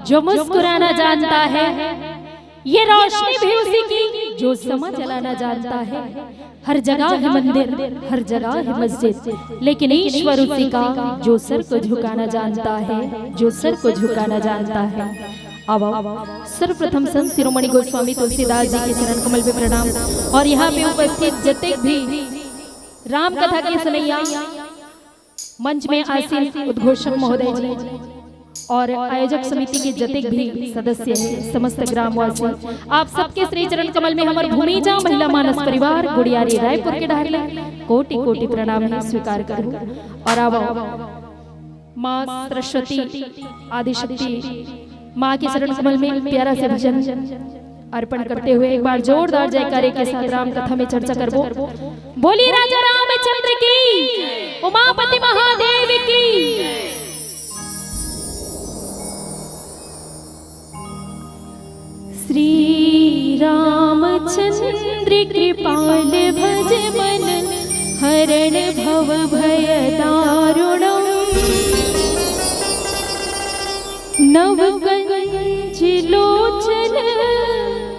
जो मुस्कुराना जानता है, ये रोशनी भी उसी की जो समा जलाना जानता है। हर जगह है मंदिर, हर जगह है मस्जिद, लेकिन ईश्वर उसी का जो सर को झुकाना जानता है, जो सर को झुकाना जानता है। अब सर्वप्रथम संत शिरोमणि गोस्वामी तुलसीदास जी के चरण कमल पे प्रणाम। और यहाँ पे उपस्थित जतेक भी राम कथा के सुनैया, मंच में आसीन उद्घोषक महोदय जी और आयोजक समिति के जतेक भी सदस्य हैं, समस्त ग्रामवासी, आप सबके श्री चरण कमल में हमारे भूमिजा महिला मानस परिवार गुड़ियारी रायपुर के ढाले कोटि कोटि प्रणाम है स्वीकार करूं। और अब माँ सरस्वती आदिशक्ति माँ के चरण कमल में प्यारा से भजन अर्पण करते हुए एक बार जोरदार जयकारे के साथ राम कथा में चर्चा करबो। बोली राजा रामचंद्र की, उमापति महादेव की। श्री रामचंद्र कृपाल भज मन हरण भव भय दारुणम। नव कंज लोचन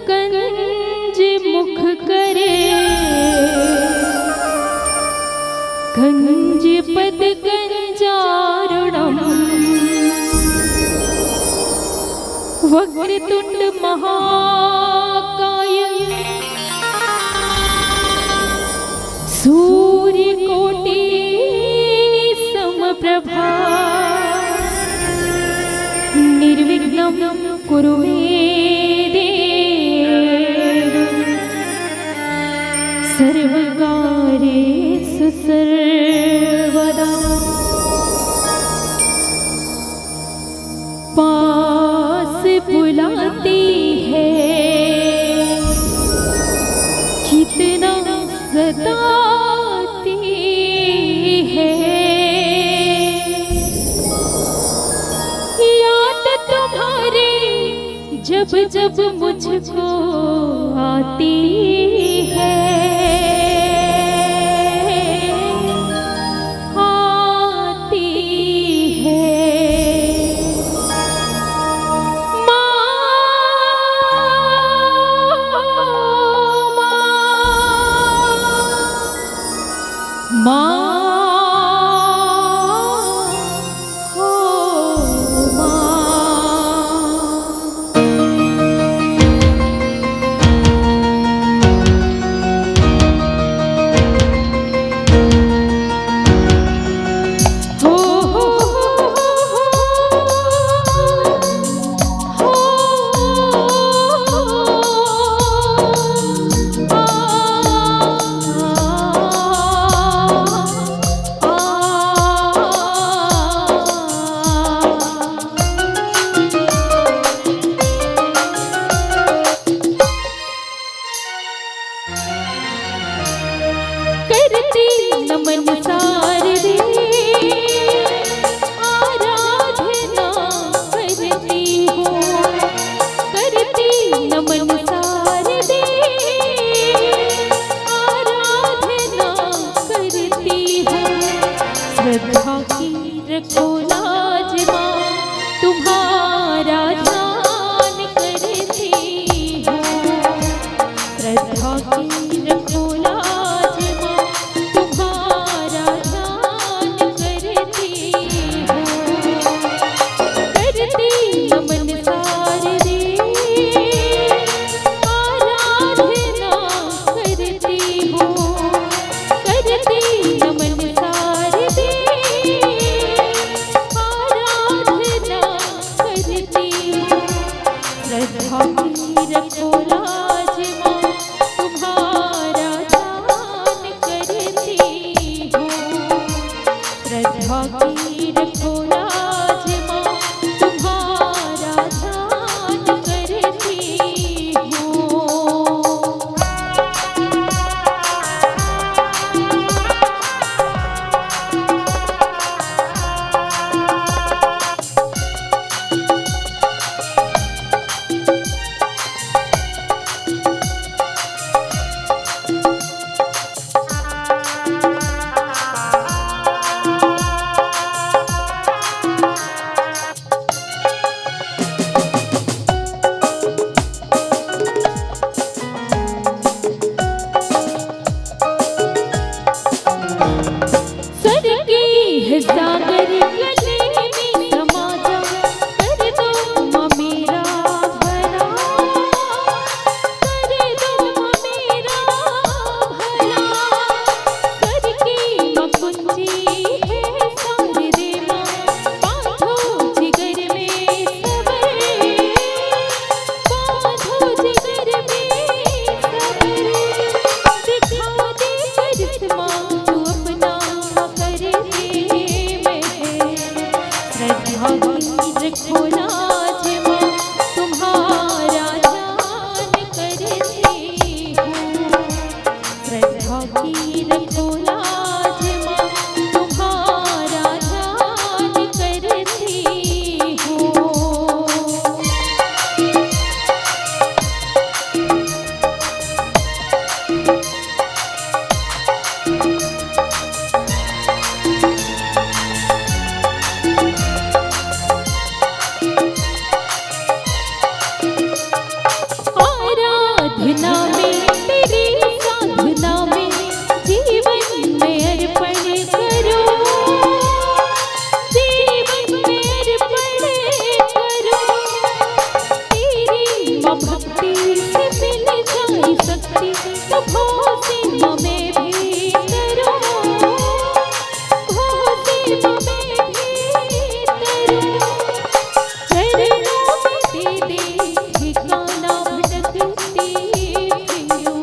कंज मुख करे, कंज पद कंजारुणम। वक्रतुंड महाकाय सूर्य कोटि समप्रभा। निर्विघ्नं कुरु मे देव, सर्वकार्येषु सर्वदा। पास बुलाती है कितना सताती है, याद तुम्हारी जब जब मुझको आती है, आती है। नमन सारदे आराधना करती हो, करती नमन सारदे आराधना करती हो। श्रद्धा की रखो लाज माँ, तुम्हारा ध्यान करती हो। श्रद्धा की रखो रखो लाज माँ, तुम्हारा ध्यान तो भोसीमा में भी करो, भोसीमा में भी करो, चरणों में दे दे ठिकाना भटकती फिरूं।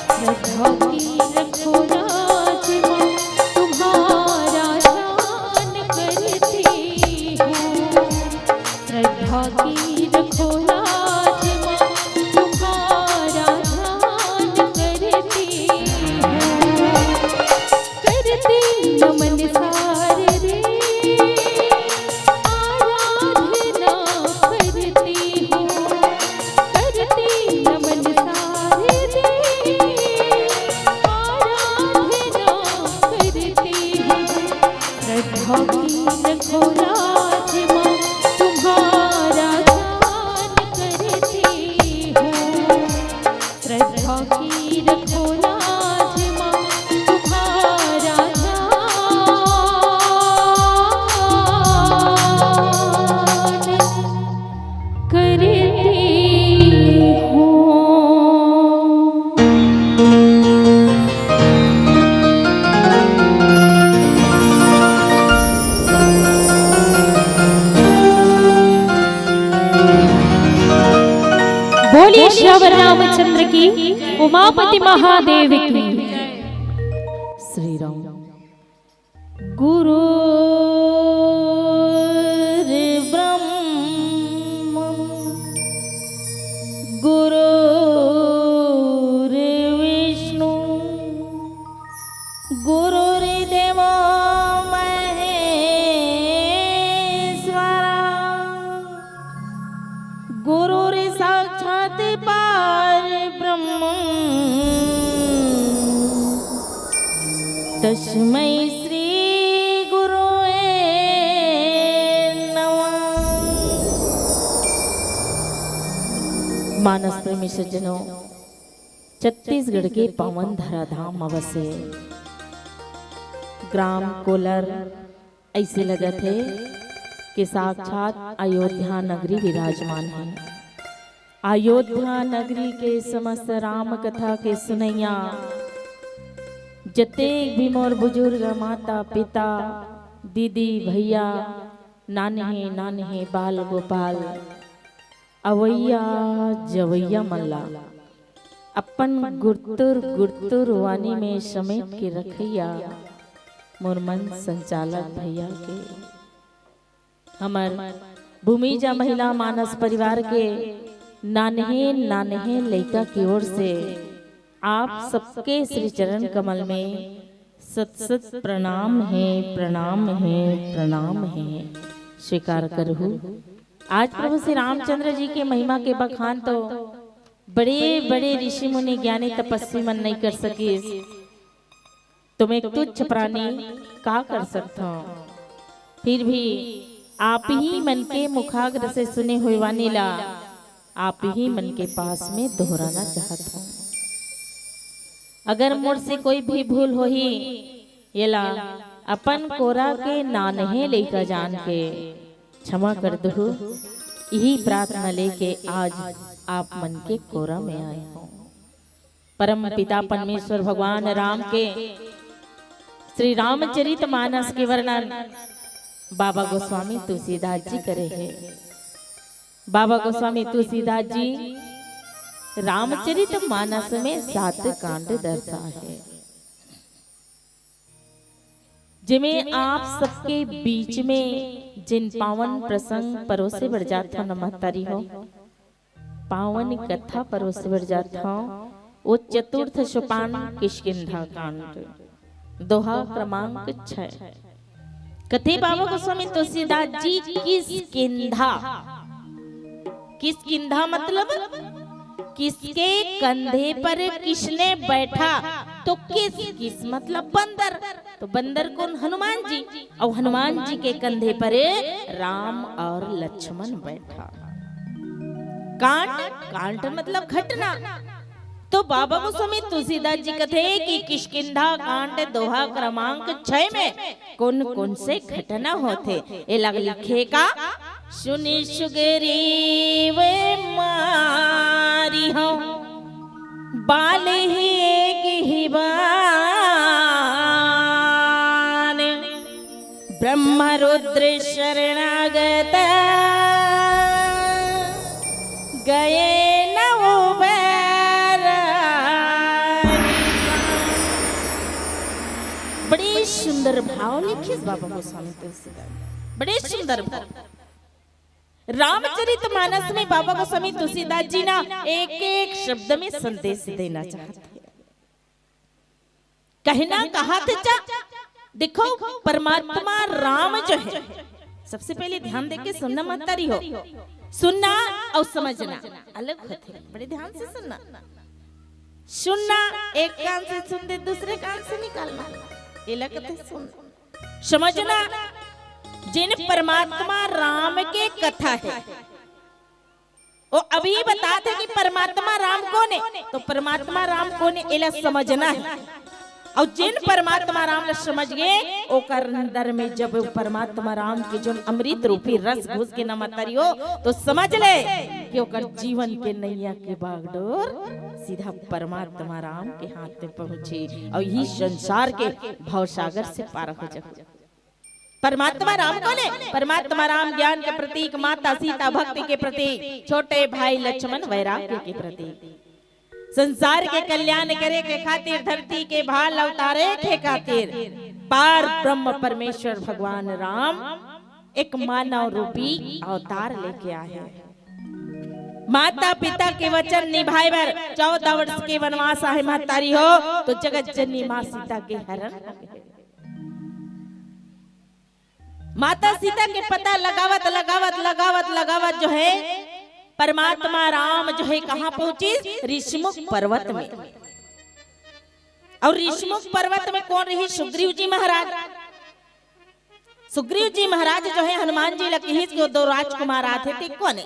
श्रद्धा की रखो लाज मां, तुम्हारा ध्यान करती हूँ। श्रद्धा की रखो लाज मां, तुम्हारा ध्यान करती हूँ। करती नमन सारे रे, आराधना करती हूँ। करती नमन सारे रे, आराधना करती हूँ। श्रद्धा की रखो लाज मां, तुम्हारा ध्यान करती हूँ। श्रद्धा की रखो लाज मां, तुम्हारा ध्यान करती हूँ। बोलिए श्यावर रामचंद्र की, उमापति महादेव की। श्री राम। गुरु ब्रह्म गुरु विष्णु गुरुर्देव महेश्वरा, गुरुर् साक्षात् परब्रह्म, तस्मै श्री गुरुवे नमः। मानस प्रेमी सज्जनों, छत्तीसगढ़ के पावन धराधाम अवश्य ग्राम कोलर ऐसे लगा थे कि साक्षात अयोध्या नगरी विराजमान है। अयोध्या नगरी के समस्त राम कथा के सुनैया जते भी मोर बुजुर्ग माता पिता दीदी भैया नानहे नानहे बाल गोपाल अवैया जवैया मल्ला अपन गुरतुर गुरतुर वानी में समेट के रखैया मोर मन संचालक भैया के, हमार भूमिजा महिला मानस परिवार के नानहे नानहे लड़का की ओर से आप सबके श्री चरण कमल में सत सत प्रणाम है, प्रणाम है, प्रणाम है, स्वीकार करूँ। आज प्रभु श्री रामचंद्र जी के महिमा के बखान तो बड़े बड़े ऋषि मुनि ज्ञानी तपस्वी मन नहीं कर सके, तुम एक तुच्छ प्राणी का कर सकता हूँ। फिर भी आप ही मन के मुखाग्र से सुने हुए वाणी ला आप ही मन के पास में दोहराना चाहता हूँ। अगर मुझ से कोई भी भूल हो ही येला अपन कोरा के नानहे लेकर जान के क्षमा कर दो, यही प्रार्थना लेके आज आप मन के कोरा में आए हो। परम पिता परमेश्वर भगवान राम के श्री रामचरित मानस के वर्णन बाबा गोस्वामी तुलसीदास जी करे हैं। बाबा गोस्वामी तुलसीदास जी रामचरित मानस में 7 कांड दर्शा है, जिमें आप सबके बीच में जिन पावन प्रसंग परोसे बढ़ जाता नमस्तारी हो, पावन कथा परोसे बढ़ जाता वो चतुर्थ सोपान किष्किंधा कांड दोहा क्रमांक 6। कथे बाबा गोस्वामी तुलसीदास जी किष्किंधा, किष्किंधा मतलब किसके कंधे पर किसने बैठा, तो किस मतलब बंदर, तो बंदर कौन? हनुमान जी, और हनुमान जी के कंधे पर राम और लक्ष्मण बैठा। कांट मतलब घटना। तो बाबा गोस्वामी तुलसीदास जी कहते हैं कि किष्किंधा कांड दोहा क्रमांक 6 में कौन कौन से घटना होते, ये लग लिखे का सुनि सुग्रीव मारी हो बाल ही रुद्र शरणागत गए बड़े सुंदर भाव लिखे बाबा गोस्वामी तुलसीदास, बड़े सुंदर भाव। रामचरितमानस में बाबा गोस्वामी तुलसीदास जी ना एक एक शब्द में संदेश देना चाहते हैं। कहना कहा था, देखो परमात्मा राम जो है, सबसे पहले ध्यान देके सुनना मत तारी हो, सुनना और समझना अलग होते हैं, बड़े ध्यान से सुनना। सुनना एक कान से सुन दे, दूसरे कान से निकालना, ये लगते सुन। समझना, जिन परमात्मा राम के कथा है, वो अभी बताते कि परमात्मा राम कौन है, तो परमात्मा राम कौन है एला समझना है। और जिन परमात्मा राम ने समझ गए, ओकर अंदर में जब परमात्मा राम के जो अमृत रूपी रस घुस के न मतरी हो, तो समझ ले कि ओकर जीवन के नैया के बागडोर सीधा परमात्मा राम के हाथ में पहुंचे और यही संसार के भवसागर से पार हो जाए। परमात्मा राम कौन है? परमात्मा राम ज्ञान के प्रतीक, माता सीता भक्ति के प्रतीक, छोटे भाई लक्ष्मण वैराग्य के प्रतीक, संसार के कल्याण करे के खातिर, धरती के भाल अवतारे के खातिर पार ब्रह्म परमेश्वर भगवान राम एक मानव रूपी अवतार लेके आए हैं। माता पिता के वचन निभाए बर 14 वर्ष के वनवास आहे महतारी हो, तो जगत जननी माँ सीता के हरण। माता सीता के पता लगावत लगावत लगावत लगावत जो है परमात्मा राम जो है कहाँ पहुंची? ऋषिमुख पर्वत में। और ऋषिमुख पर्वत में कौन रही? सुग्रीव जी महाराज। सुग्रीव जी महाराज जो है हनुमान जी लकी के दो राजकुमार आते थे, कौन है?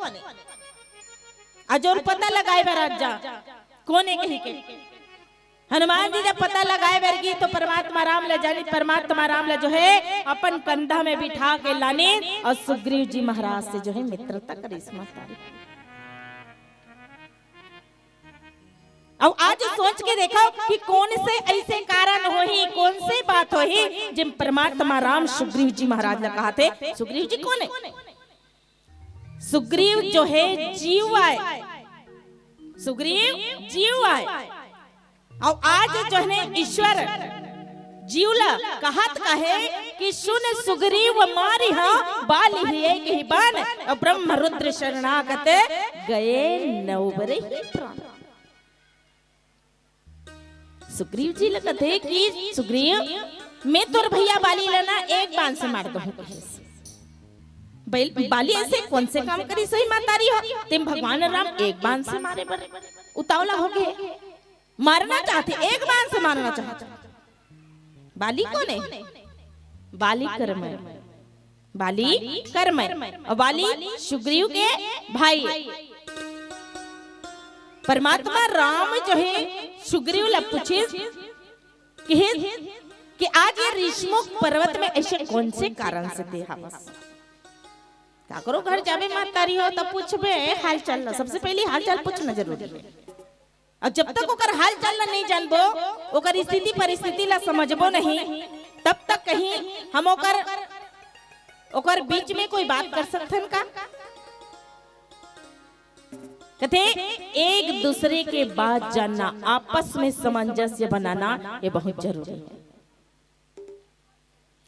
अजोर पता लगाए राजा कौन है कहीं के। हनुमान जी जब पता लगाए बैरगी तो परमात्मा राम ले जानी, परमात्मा राम ले जो है अपन कंधा में बिठा के लाने और सुग्रीव जी महाराज से जो है मित्रता करी। और आज सोच के देखो कि कौन से ऐसे कारण होही, कौन से बात होही जिन परमात्मा राम सुग्रीव जी महाराज ने कहा थे। सुग्रीव जी कौन है? सुग्रीव जो है जीव आए, सुग्रीव जीव आए। और आज जो है ईश्वर जीवला कहत कहे कि सुन सुग्रीव मारी हाँ बाल ही एक ही बान, और ब्रह्म रुद्र शरणागत गए नवबरे ही प्राण। सुग्रीव जी लगत है कि सुग्रीव मैं तोर भैया बाली लेना एक बाण से मार दूं। बाली ऐसे कौन से काम करी सही मातारी हो, तुम भगवान राम एक बाण से मारे पर उतावला हो गए, मारना चाहते, एक बाण से मारना चाहते। बाली कौन है? बाली कर्म, बाली कर्म और बाली सुग्रीव के भाई। परमात्मा राम जो है सुग्रीव ला पूछे कि आज ये ऋषिमुख पर्वत में ऐसे कौन से कारण से थे? क्या करो घर जावे मातारी हो तब पूछबे हाल चाल। सबसे पहले हाल चाल पूछना जरूरी है। और जब तक ओकर हाल चाल नहीं जानबो, ओकर स्थिति परिस्थिति ला समझबो नहीं, तब तक कहीं हम ओकर बीच में कोई बात कर सकथन का? कहते एक दूसरे के बात जानना, आपस में सामंजस्य बनाना ये बहुत जरूरी है।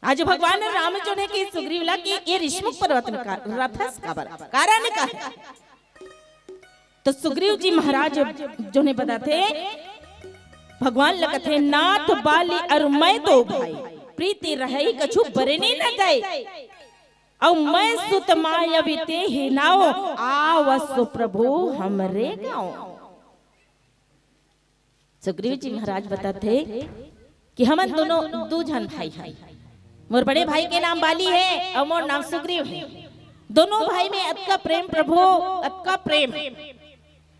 आज भगवान राम जो ने कि सुग्रीव ला कि ये ऋषिमुख पर्वत में रथस का कारण का है। तो सुग्रीव जी महाराज जो ने बताते भगवान लगते नाथ बाली और मैं तो भाई प्रीति रही कछु बरने न जाए, और मैं सुत मायावी ते ही नाओ आवसु प्रभु हमरे गाँव। सुग्रीव जी महाराज बताते कि हम दोनों दो जन भाई हैं। मोर बड़े भाई के नाम बाली है और मोर नाम सुग्रीव है। दोनों भाई में अतका प्रेम प्रभु, अतका प्रेम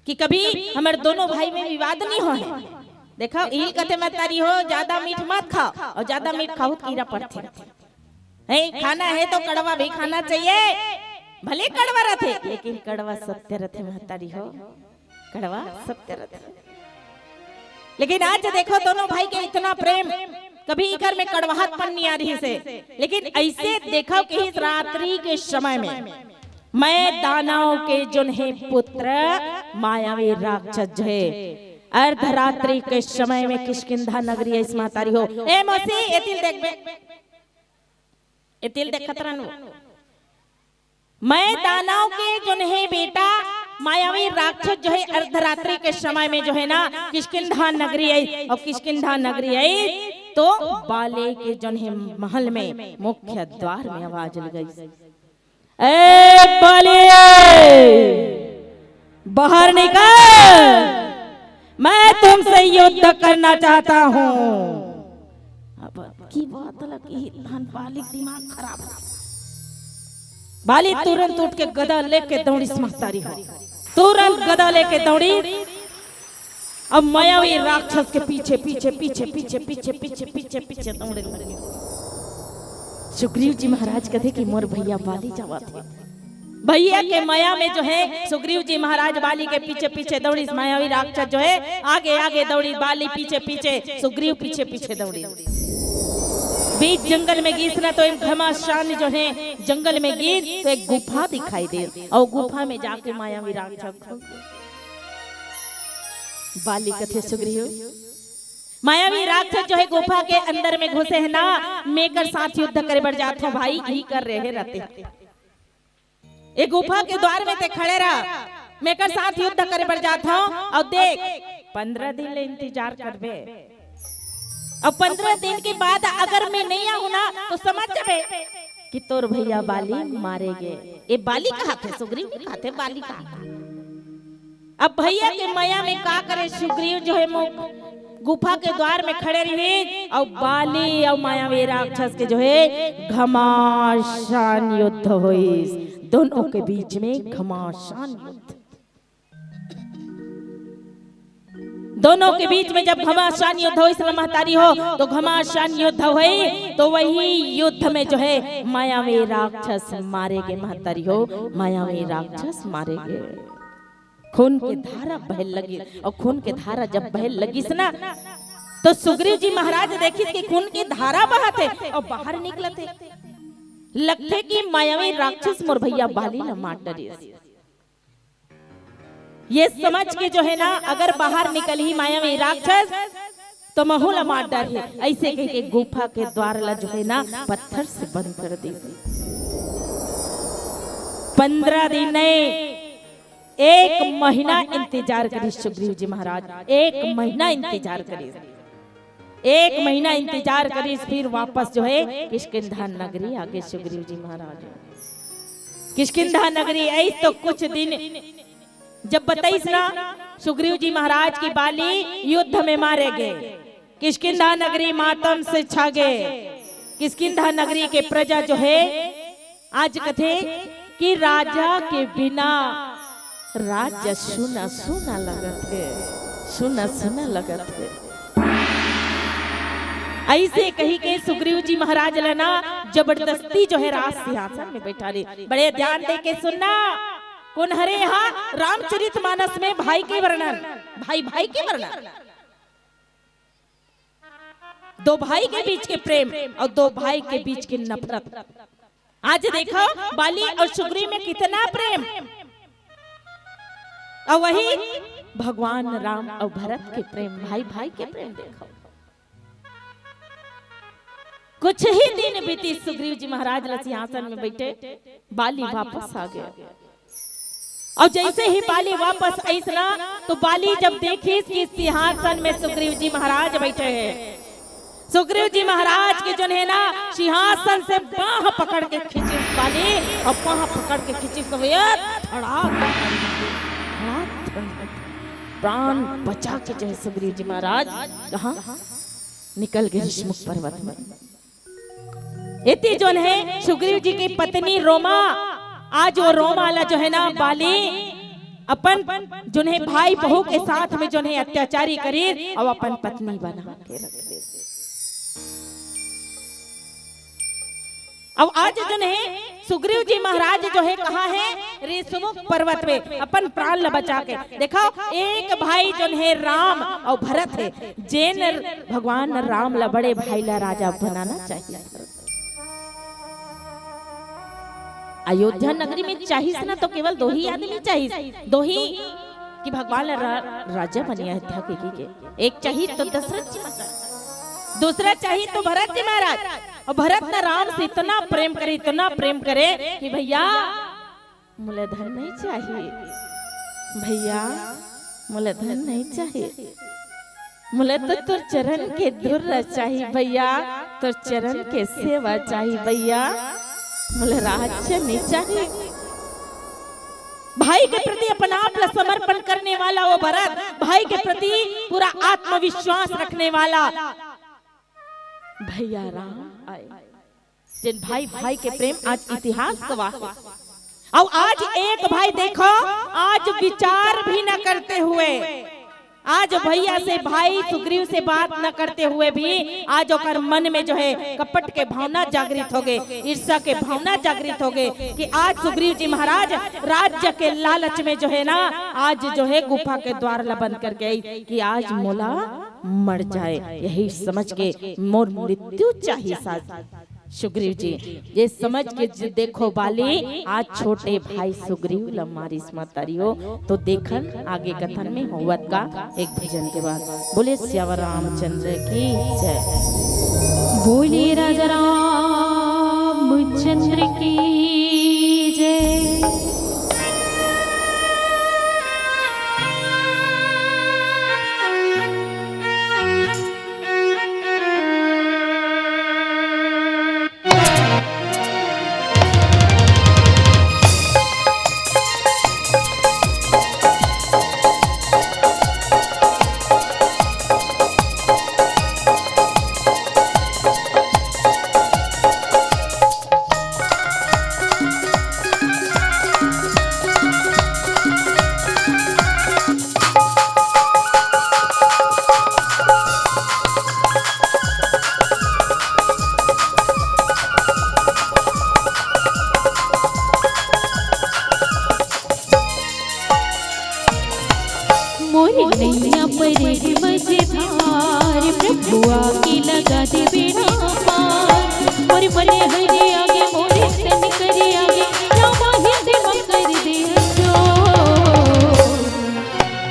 कि कभी हमारे दोनों भाई में विवाद नहीं हो। देखो इल कथे मत तारी हो, ज्यादा मीठ मत खाओ, और ज्यादा मीठ खाओ कीड़ा पड़ते है। खाना है तो कड़वा भी खाना चाहिए, भले कड़वा रहते लेकिन कड़वा सत्य रहते महतारी हो, कड़वा सत्य रहते। लेकिन आज देखो दोनों भाई के इतना प्रेम कभी इकर में कड़वाहटपन नहीं आ रही से, लेकिन ऐसे देखो कि इस रात्रि के समय में मैं दानव के जुन्हे पुत्र मायावी राक्षस जो है अर्धरात्रि के समय में किष्किंधा नगरी इस मातारी हो ए मौसी एतिल देख बे एतिल देख खतरा नु मैं दानव के जुन्हे बेटा मायावी राक्षस जो है अर्धरात्रि के समय में जो है ना किष्किंधा नगरी आई और किष्किंधा नगरी आई तो बाले के जुन्हे महल में मुख्य द्वार में आवाज लग गई, ए बाले बाहर निकल, मैं तुमसे युद्ध करना चाहता हूँ। अब की बात लगी धन बालिक दिमाग खराब है। बाली तुरंत उठ के गदा लेके दौड़ी समझतारी हो, तुरंत गदा लेके दौड़ी। अब मायावी राक्षस के पीछे पीछे पीछे पीछे पीछे पीछे पीछे पीछे दौड़े। सुग्रीव जी महाराज कहते कि मोर भैया बाली जावा थे। भैया के माया में जो है सुग्रीव जी महाराज बाली के पीछे पीछे दौड़ी। मायावी राक्षस जो है आगे आगे दौड़ी, बाली पीछे पीछे, सुग्रीव पीछे पीछे दौड़ी। बीच जंगल में गई ना तो एक घमासान जो है जंगल में गई तो एक गुफा दिखाई दे और गुफा में जाके मायावी राक्षस बाली कथे सुग्रीव मायावी राक्षस जो है गुफा के अंदर में घुसे है ना मेकर साथ युद्ध करे बढ़ जाते भाई ही कर रहे रहते। एक गुफा के द्वार में ते खड़े रहा मेकर साथ युद्ध करे बढ़ जाता और देख 15 दिन ले इंतजार करबे और 15 दिन के बाद अगर मैं नहीं आऊं ना तो समझ जाबे कि तोर भैया बाली मारेगे। ये बाली कहा थे सुग्रीव कहा थे बाली कहा। अब भैया के माया में का करे सुग्रीव जो है गुफा के द्वार में खड़े रहे और बाली और मायावी राक्षस के जो है घमासान युद्ध हुई। दोनों के बीच में घमासान युद्ध, दोनों के बीच में जब घमासान युद्ध हुई महतारी हो तो घमासान युद्ध हुई तो वही युद्ध में जो है मायावी राक्षस मारेगे। महतारी हो मायावी राक्षस मारेगे। खून की धारा बहल लगी और खून की धारा जब बहल लगी ना तो सुग्रीव जी महाराज देखी कि खून की धारा बहते और बाहर निकलते लगते कि मायावी राक्षस मोर भैया बाली न मार डरे। ये समझ के जो है ना अगर बाहर निकल ही मायावी राक्षस तो महूला मार डर है। ऐसे कह के गुफा के द्वार ला जो है ना पत्थर से बंद कर दी। 15 दिन नहीं 1 महीना इंतजार करी सुग्रीव जी महाराज, 1 महीना इंतजार करी, 1 महीना इंतजार करी। फिर वापस जो है किष्किंधा नगरी आगे सुग्रीव जी महाराज। किष्किंधा नगरी आई तो कुछ दिन जब बताइस ना सुग्रीव जी महाराज की बाली युद्ध में मारे गए। किष्किंधा नगरी मातम से छा गए। किष्किंधा नगरी के प्रजा जो है आज कथे कि राजा के बिना राज्य सुना सुना लगत है, सुना सुना लगत है। ऐसे कही के सुग्रीव जी महाराज लेना जबरदस्ती जो है राज सिंहासन में बैठा रहे। बड़े ध्यान दे के सुनना कौन हरे यहाँ रामचरितमानस में भाई के वर्णन, भाई भाई के वर्णन, 2 भाई के बीच के प्रेम और 2 भाई के बीच की नफरत। आज देखो बाली और सुग्रीव में कितना प्रेम और वही भगवान राम और भरत के प्रेम, भाई भाई के प्रेम देखो। कुछ ही दिन बीती सुग्रीव जी महाराज सिंहासन में बैठे, बाली वापस आ गया। और जैसे ही बाली वापस आई ना तो बाली जब देखी कि सिंहासन में सुग्रीव जी महाराज बैठे हैं, सुग्रीव जी महाराज के जो है ना सिंहासन से बाह पकड़ के खींची बाली और बाह पकड़ के खींची प्राण बचा के जो है सुग्रीव जी महाराज कहाँ निकल गए ऋषमुख पर्वत में। इतनी जो है सुग्रीव जी की पत्नी रोमा, आज वो रोमाला जो है ना बाली अपन जो है भाई बहू के साथ में जो है अत्याचारी करी और अपन पत्नी बना के रख दे। अब आज जो है सुग्रीव जी महाराज जो है कहाँ है? ऋषमुख पर्वत पे अपन प्राण ल बचा के। देखो एक भाई जो है राम और भरत है, जैन भगवान राम ला बड़े भाई ला राजा बनाना चाहिए। अयोध्या नगरी में चाहिए ना तो केवल दो ही आदमी चाहिए, दो ही कि भगवान राजा बनिया अयोध्या के। एक चाहिए तो दशरथ जी महाराज, दूसरा चाहिए तो भरत जी महाराज। और भरत ना राम से इतना प्रेम करे, इतना प्रेम करे कि भैया मुझे धन नहीं चाहिए, भैया मुझे धन नहीं चाहिए, मुझे तो तुर चरण के धुर्र चाहिए भैया, तुर चरण के सेवा चाहिए भैया, मुझे राज्य नहीं चाहिए। भाई के प्रति अपना आप समर्पण करने वाला वो भरत, भाई के प्रति पूरा आत्मविश्वास रखने वाला भैया राम आए, जिन भाई भाई के प्रेम आज इतिहास गवाह है। और आज एक भाई देखो, आज विचार भी न करते हुए, आज भैया से भाई सुग्रीव से बात न करते हुए भी आज ओकर मन में जो है कपट के भावना जागृत हो गए, ईर्ष्या के भावना जागृत हो गए कि आज सुग्रीव जी महाराज राज्य के लालच में जो है ना, आज जो है गुफा के द्वार ला बंद कर गई कि आज मोला मर जाए, यही समझ के मोर मृत्यु चाहिए साथ। सुग्रीव जी ये समझ के देखो बाली, आज छोटे भाई सुग्रीव लमारी मातारियो। तो देखन आगे कथन में होवत का एक भजन के बाद। बोले श्यावर रामचंद्र की जय, बोले राजा रामचंद्र की जय। नैया परे मझधार, प्रभु आके लगा दे बेड़ा पार। मोरे मने हरे आगे, मोरे तन करे आगे, रामा हृदय कर दे जो।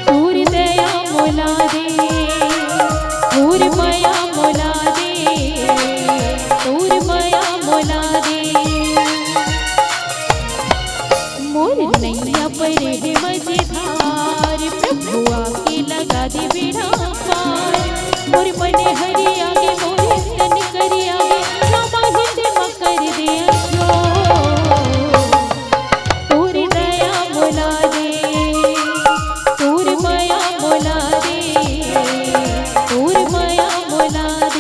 सूर दया मोला दे, सूर माया मोला दे, सूर माया मोला दे। मोरे नैया परे मझधार, प्रभु आके लगा दे बेड़ा पार। मोर मने हरि आगे, मोरे तन करे आगे, रामा हृदय कर दे जो। तोर दया मोला दे, तोर माया मोला दे, तोर माया मोला दे।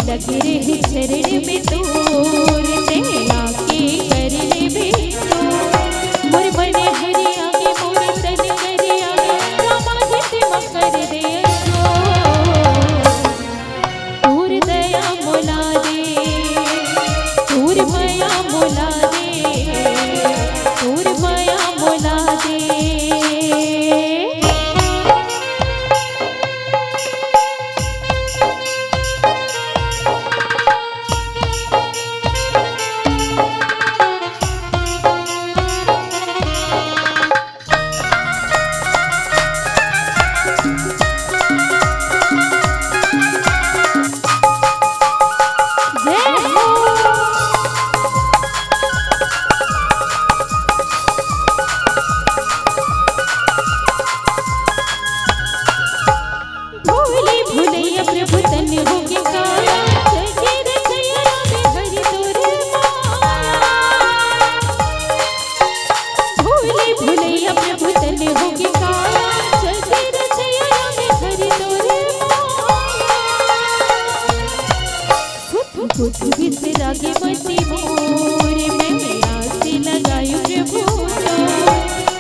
लगे रहे शरण में तोर, तेरा के कर ले बेटो। मोर बने हरे आगे, मोरे तन करे आगे, रामा हृदय कर दे जो। तोर दया मोला दे, तोर माया मोला दे, तोर माया मोला दे। कुछ बिसरागे मती मोर मैं आसे लगायु प्रभु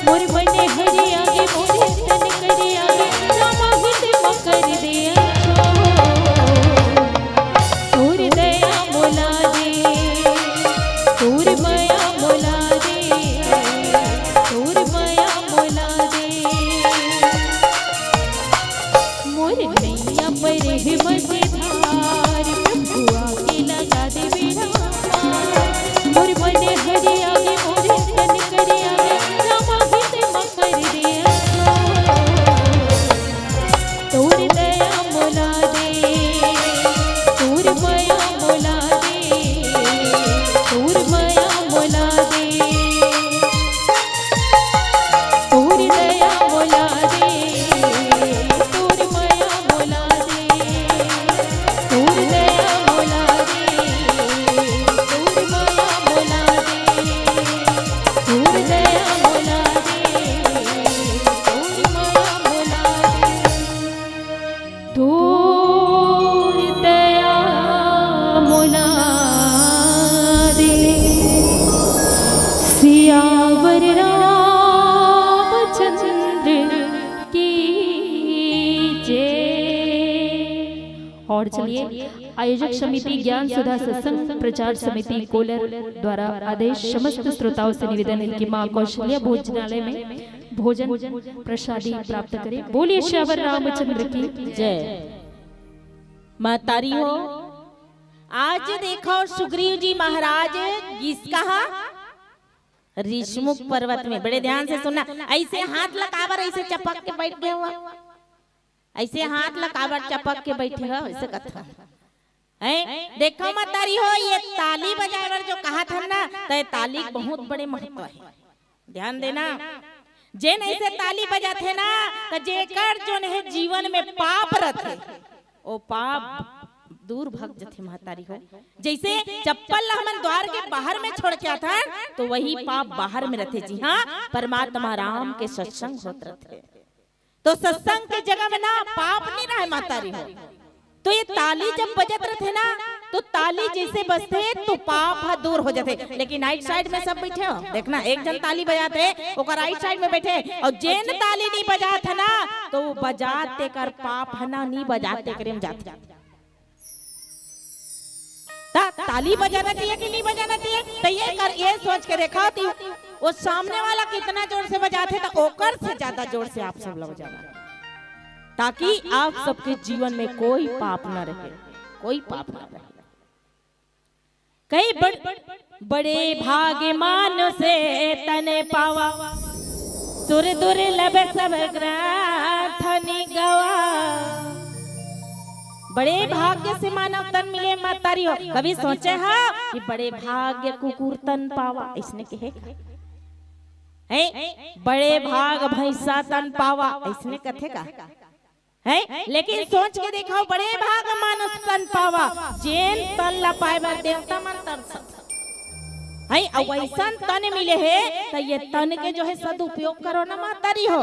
मोर बने हरि आगे मोरे तन करे आगे रामा हित मकर दे तोर दया मोला दे तोर माया मोला दे तोर माया मोला दे मोर नैया पर है मजेदार प्रभु आगे लगा दे बेड़ा मोर बने हरि आगे मोरे तन करे आगे रामा हित मकर दे तोर दया मोला दे तोर माया मोला दे तोर माया मोला दे तोर दया मोला दे तोर माया मोला दे तोर दया मोला दे तोर माया मोला दे तोर दया मोला दे तोर माया मोला दे तोर दया मोला दे सियावर रामचंद्र की जय। और चलिए आयोजक समिति ज्ञान सुधा सत्संग प्रचार समिति कोलर द्वारा आदेश समस्त श्रोताओं से निवेदन है कि मां कौशल्या भोजनालय में भोजन प्रसादी प्राप्त करें। बोलिए श्यावर रामचंद्र की जय। महतारी हो, आज देखो सुग्रीव जी महाराज किस कहा ऋषमुख पर्वत में, बड़े ध्यान से सुनना, ऐसे हाथ लकावर ऐसे चपक के बैठ गए हुआ, ऐसे हाथ लकावर चपक के बैठे हो, ऐसे कथा है। देखो महतारी हो, ये ताली बजावर जो कहा था ना, तो ताली बहुत बड़े महत्व है, ध्यान देना। जेन ऐसे ताली बजाते ना, तो जेकर जो है जीवन में पाप रहते, ओ पाप दूर भग जथे महतारी हो। जैसे चप्पल हमन द्वार के बाहर में छोड़ के आता, तो वही पाप बाहर में रहते। जी हाँ, परमात्मा राम के सत्संग होते रहते, तो सत्संग के जगह में ना पाप नहीं रहे महतारी हो। तो ये ताली जब बजत रहते ना, तो ताली जैसे बजते तो पाप दूर हो जाते। लेकिन राइट साइड में सब बैठे हो, देखना एक जन ताली बजाते ओकर राइट साइड में बैठे, और जेन ताली नहीं बजाते ना, तो वो बजाते कर पाप है ना, नहीं बजाते करे जाते। ताली बजाना चाहिए कि नहीं बजाना चाहिए, तो ये सोच के देखा थी, वो सामने वाला कितना जोर से बजाते, तो ओकर से ज्यादा जोर से आप सब लोग बजाना, ताकि आप सबके जीवन में कोई पाप न रहे, कोई पाप न रहे। कई बड़े भाग्य मान से तने पावा, सुर दुर्लभ सब ग्रंथ गवा। बड़े भाग्य से मानव तन मिले महतारी हो। कभी सोचे हा कि बड़े भाग्य कुकुर तन पावा, इसने कहे है, बड़े भाग भैंसा तन पावा, इसने कथे का है। लेकिन सोच के देखो, बड़े भाग मानव तन पावा, जेन तन ला पाए बर देवता मन तरसत है, और वैसा तन मिले है, तो ये तन के जो है सदुपयोग करो ना महतारी हो।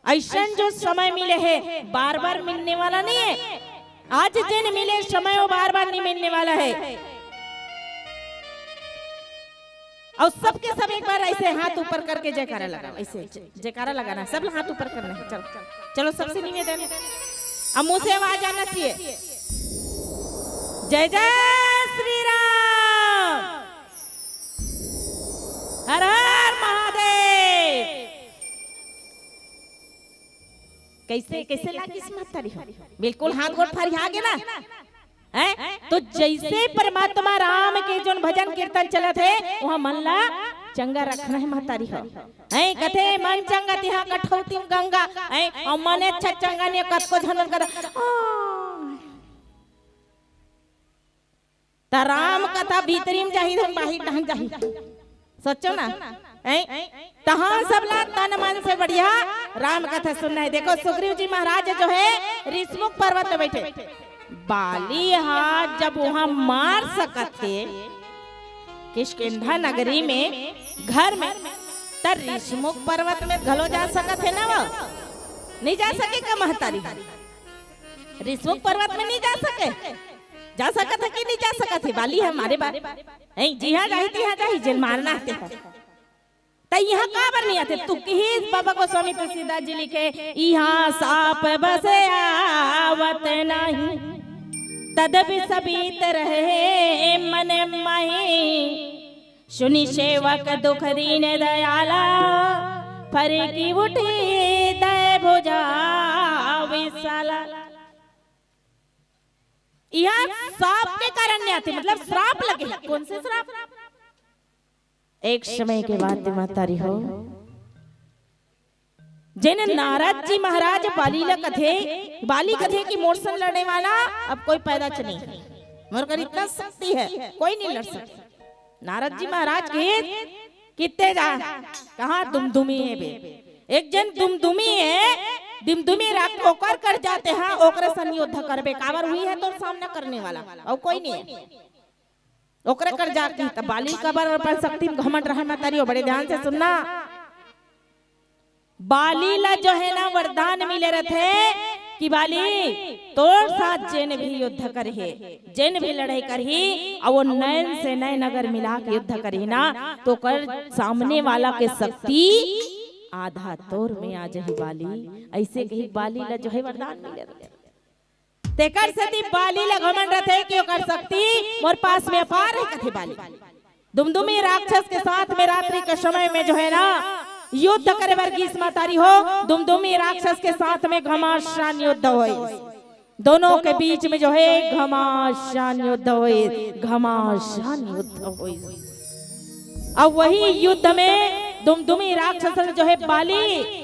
ऐसा जो समय मिले है बार बार मिलने वाला नहीं है। आज जिन मिले समय वो बार बार नहीं मिलने वाला है। और सबके सब एक बार ऐसे हाथ ऊपर करके जयकारा लगाओ, ऐसे जयकारा लगाना, सब हाथ ऊपर करना है। चलो चलो, सबसे निवेदन, अब मुंह से आवाज आना चाहिए, जय जय श्री राम, हर हर महादेव। कैसे कैसे लागी महतारी हो, बिल्कुल हाथ गोड़ फरिया गे ना है। तो जैसे परमात्मा राम के जो भजन कीर्तन चलत है, वहाँ मन ला चंगा रखना है महतारी हो। है कथे मन चंगा तिहा कठौती गंगा, है और मन अच्छा चंगा ने कत को धनन कर ता राम कथा भीतरीम जाहि धन बाहिर ढंग जाहि, सोचो ना तहाँ सबला तन मन से बढ़िया राम कथा सुनना है। देखो सुग्रीव जी महाराज जो है ऋषमुख पर्वत में बैठे, बाली हाथ जब वहां मार सकत थे किष्किंधा नगरी में घर में, तर ऋषमुख पर्वत में घलो जा सकत है ना, वो नहीं जा सके का महतारी, ऋषमुख पर्वत में नहीं जा सके। जा सकत है कि नहीं जा सकत है बाली है हमारे बारे नहीं जी हाँ जाही तिहा जाही जेल मारना है त यहाँ का बर नहीं आते तू कही बाबा गोस्वामी तुलसीदास जी लिखे यहाँ साप बसे आवत नहीं तदपि सबीत रहे मन माही सुनी सेवक दुख दीन दयाला पर की उठी दय भुजा विशाला। यहाँ सांप के कारण नहीं आते मतलब श्राप लगे। कौन से श्राप? एक समय के बाद मातारी हो जिन नारद जी महाराज बाली कथे की मोर से लड़ने वाला अब कोई पैदा नहीं मोर कर इतना शक्ति है कोई नहीं लड़ सकता। नारद जी महाराज के कितने जा कहा दुमदुमी है बे एक जन दुमदुमी है दुमदुमी राख ओकर कर जाते हैं ओकरे सन युद्ध करबे काबर हुई है तो सामना करने वाला और कोई नहीं है ओकरे कर जाती तब बाली कबर पर शक्ति घमंड रहा मातारियो बड़े ध्यान से सुनना। बाली ला जो है ना वरदान मिले रहते कि बाली तोर साथ जैन भी युद्ध करही जैन भी लड़ाई करही और वो नयन से नयन अगर मिला के युद्ध करही ना तो कर सामने वाला के शक्ति आधा तोर में आ जाही बाली ऐसे कही बाली ला जो है वरदान मिले रहते तेकर सती बाली ला घमंड रहते कि ओकर शक्ति मोर पास में अपार है कथे बाली दुमदुमी राक्षस के साथ में रात्रि के समय में जो है ना युद्ध करे वर्गीस मातारी हो दुमदुमी राक्षस के साथ में घमासान युद्ध होए दोनों के बीच में जो है घमासान युद्ध होए घमासान युद्ध होए। अब वही युद्ध में दुमदुमी राक्षस जो है बाली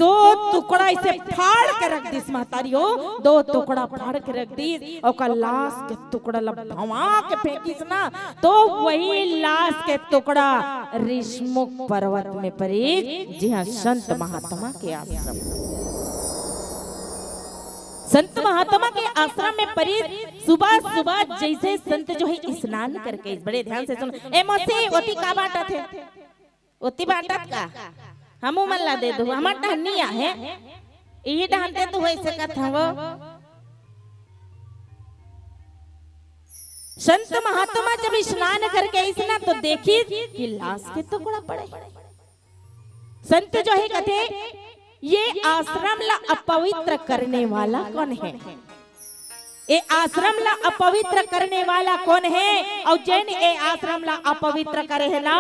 दो टुकड़ा इसे फाड़ के रख दिस मातारी हो दो टुकड़ा फाड़ के रख दिस और का लाश के टुकड़ा भवा के फेंकिस ना तो वही लाश के टुकड़ा ऋषमुख पर्वत में पड़ी जी हाँ संत महात्मा के आश्रम संत महात्मा के आश्रम में पड़ी। सुबह सुबह जैसे संत जो है स्नान करके बड़े ध्यान से सुन ए मोसे ओती का बाटा थे ओती बाटत का हमू मन ला दे दो हमार टहनिया है यही डांटे तो वैसे कथा वो संत महात्मा जब स्नान करके इसना तो देखी कि लाश के टुकड़ा पड़े। संत जो है कहते ये आश्रम ला अपवित्र करने वाला कौन है ये आश्रम ला अपवित्र करने वाला कौन है और जैन ये आश्रम ला अपवित्र करे है ना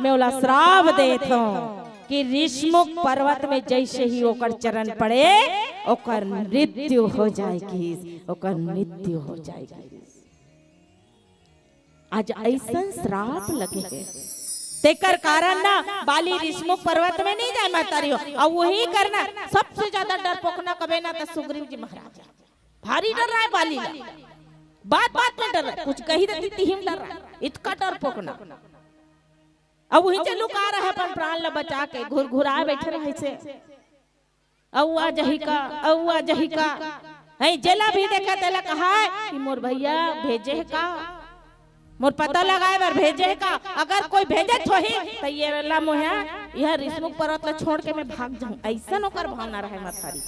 मैं ओला श्राप देत हूं कि ऋषमुख पर्वत में जैसे ही ओकर चरण पड़े ओकर मृत्यु हो जाएगी ओकर मृत्यु हो जाएगी। आज ऐसा श्राप लगे है तेकर कारण ना बाली ऋषमुख पर्वत में नहीं जाए मातारी हो और वही करना सबसे ज्यादा डरपोकना कबे ना तो सुग्रीव जी महाराज भारी डर रहा है बाली बात बात में डर रहा है कुछ कही देती तिहिम डर रहा है इतना डरपोकना अब वही से लुका रहा है अपन प्राण ला बचा के घुरघुरा बैठे रहे से औआ जहिका है जेला भी देखा तेला कहा है कि मोर भैया भेजे है का मोर पता लगाए बार भेजे है का अगर कोई भेजे तो ही तो ये ला मोया यह ऋषमुख पर्वत ला छोड़ के मैं भाग जाऊं ऐसा नौकर भावना रहे मातारी।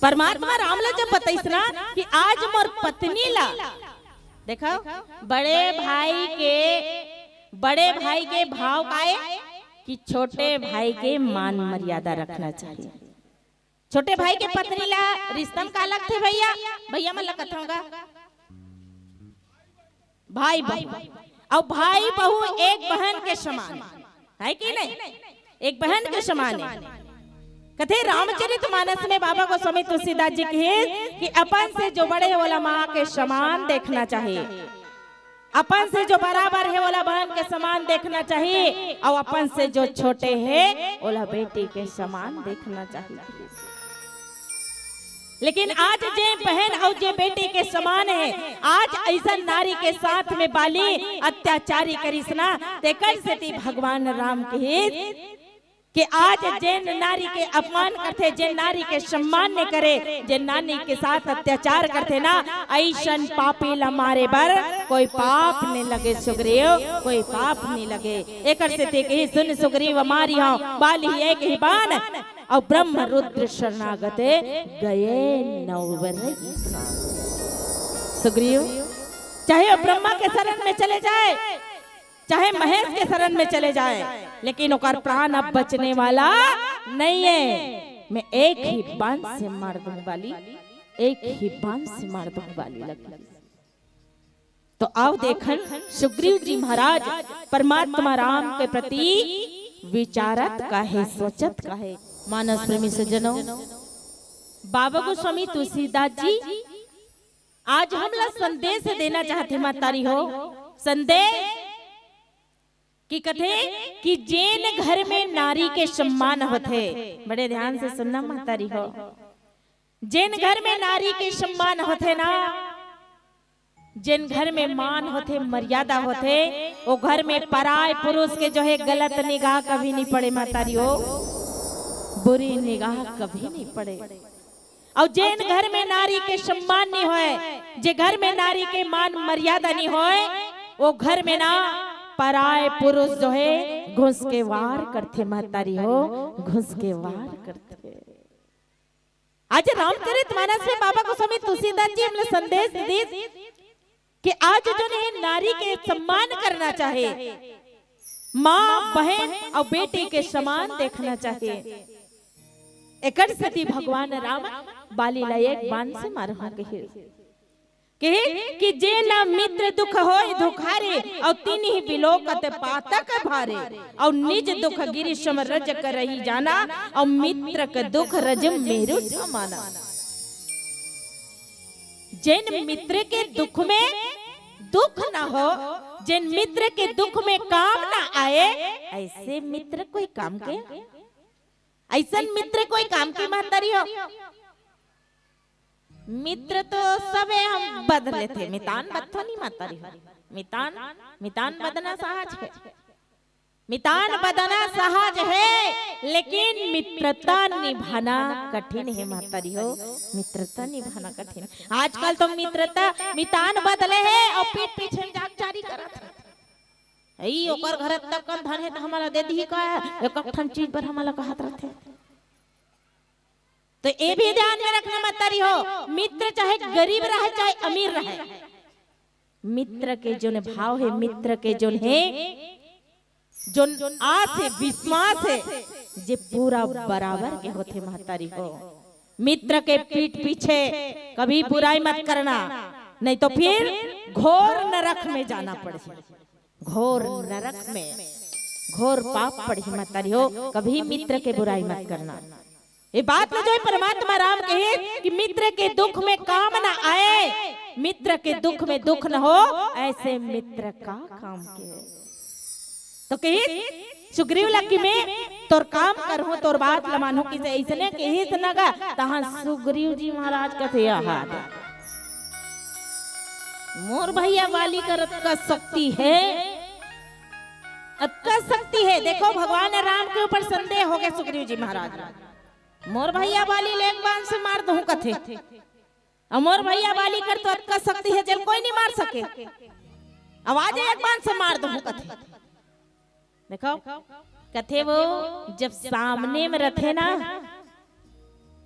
परमात्मा राम ला जब बताइस ना कि आज मोर पत्नी ला देखो बड़े भाई के भाव काए कि छोटे भाई के मान मर्यादा रखना चाहिए। छोटे भाई के पत्नी ला रिश्ता का अलग थे भैया मैं लगता होगा भाई बहू और भाई बहू एक बहन के समान है कि नहीं एक बहन के समान है। कथे रामचरितमानस में बाबा गोस्वामी तुलसीदास जी कहे कि अपन से जो बड़े है वाला माँ के समान देखना चाहिए अपन से जो बराबर है वाला बहन के समान देखना चाहिए और अपन से जो छोटे है वाला बेटी के समान देखना चाहिए। लेकिन आज जे बहन और जे बेटी के समान है आज ऐसा नारी के साथ में बाली अत्याचारी करिसना तेकर से भगवान राम के कि आज जैन नारी के अपमान करते, जैन नारी के सम्मान न करे, जैन नारी के साथ अत्याचार करते ना, ऐसन पापी लमारे बर कोई पाप नहीं लगे सुग्रीव, कोई पाप नहीं लगे। एक से ते कही सुन सुग्रीव मारी हो बाली एक ही बान और ब्रह्म रुद्र शरणागते गए नौवर। सुग्रीव चाहे ब्रह्मा के शरण में चले जाए, चाहे महेश के शरण में चले जाए, लेकिन ओकर प्राण अब बचने वाला नहीं है। मैं एक ही बाण से मार दूं वाली, एक ही बाण से मार दूं वाली लगी। तो आओ देखन सुग्रीव जी महाराज परमात्मा राम के प्रति विचारत काहे, सोचत काहे। मानस प्रेमी सज्जनों, बाबा गोस्वामी तुलसीदास जी आज हमला संदेश देना चाहते मातारी हो। संदेश कि कथे कि जैन घर में नारी के सम्मान होते, बड़े ध्यान से सुनना मातारी हो। जैन घर में नारी के सम्मान होते ना, जिन घर में मान होते, मर्यादा होते, वो घर में पराय पुरुष के जो है गलत निगाह कभी नहीं पड़े मातारी हो, बुरी निगाह कभी नहीं पड़े। और जिन घर में नारी के सम्मान नहीं होए, जे घर में नारी के मान मर्यादा नहीं होए, वो घर में ना पराय पुरुष जो है घुस के वार करते मातारी हो, घुस के वार करते। आज रामचरितमानस में बाबा गोस्वामी तुलसीदास जी हमने संदेश दी कि आज जो है नारी के सम्मान करना चाहे, माँ बहन और बेटी के समान देखना चाहिए। एक सती भगवान राम बाली ला एक बाण से मारहा कि जे ना मित्र दुख होय दुखारे और तीन ही बिलोकत पातक भारे और निज दुख गिरिशम रज करही जाना और मित्र का दुख रज मेरु समाना। जिन मित्र के दुख में दुख ना हो, जिन मित्र के दुख में काम ना आए, ऐसे मित्र कोई काम के, ऐसा मित्र कोई काम की मातारी हो। मित्र तो सबे हम बदले थे, मितान बदतो नहीं मातारी हो। मितान बदना सहज है, मितान बदना सहज है, लेकिन मित्रता निभाना कठिन है मातारी हो। मित्रता निभाना कठिन। आजकल तो मित्रता मितान बदले है और पीठ पीछे जागचारी करत है। ई ओकर घर तक कन धन है तो हमारा दे दी का एक ठन चीज पर हमारा कहत रहते। तो ये भी ध्यान में रखना मातारी हो, मित्र चाहे गरीब रहे चाहे अमीर रहे, मित्र के जो भाव है, मित्र के जो है जो आस है, विश्वास है, जे पूरा बराबर के होते मातारी हो। मित्र के पीठ पीछे कभी बुराई मत करना, नहीं तो फिर घोर नरक में जाना पड़े, घोर नरक में घोर पाप पड़े मातारी हो। कभी मित्र के बुराई मत करना। ये बात में जो है परमात्मा राम कहे कि मित्र के दुख में काम ना आए, मित्र के दुख में दुख न हो, ऐसे मित्र का काम के। तो कही सुग्रीव लकी में तोर काम करहु तोर बात लमानहु कि ऐसने कही सनगा तहां सुग्रीव जी महाराज कथे हाथ मोर भैया वाली करत का शक्ति है, अक्का शक्ति है। देखो भगवान राम के ऊपर संदेह हो गया सुग्रीव जी महाराज, मोर भैया वाली लेक बाण से मार दूं कथे, और मोर भैया वाली कर तो अक्का शक्ति है जल कोई नहीं मार सके, आवाज एक बाण से मार दूं कथे। देखो कथे वो जब सामने में रखे ना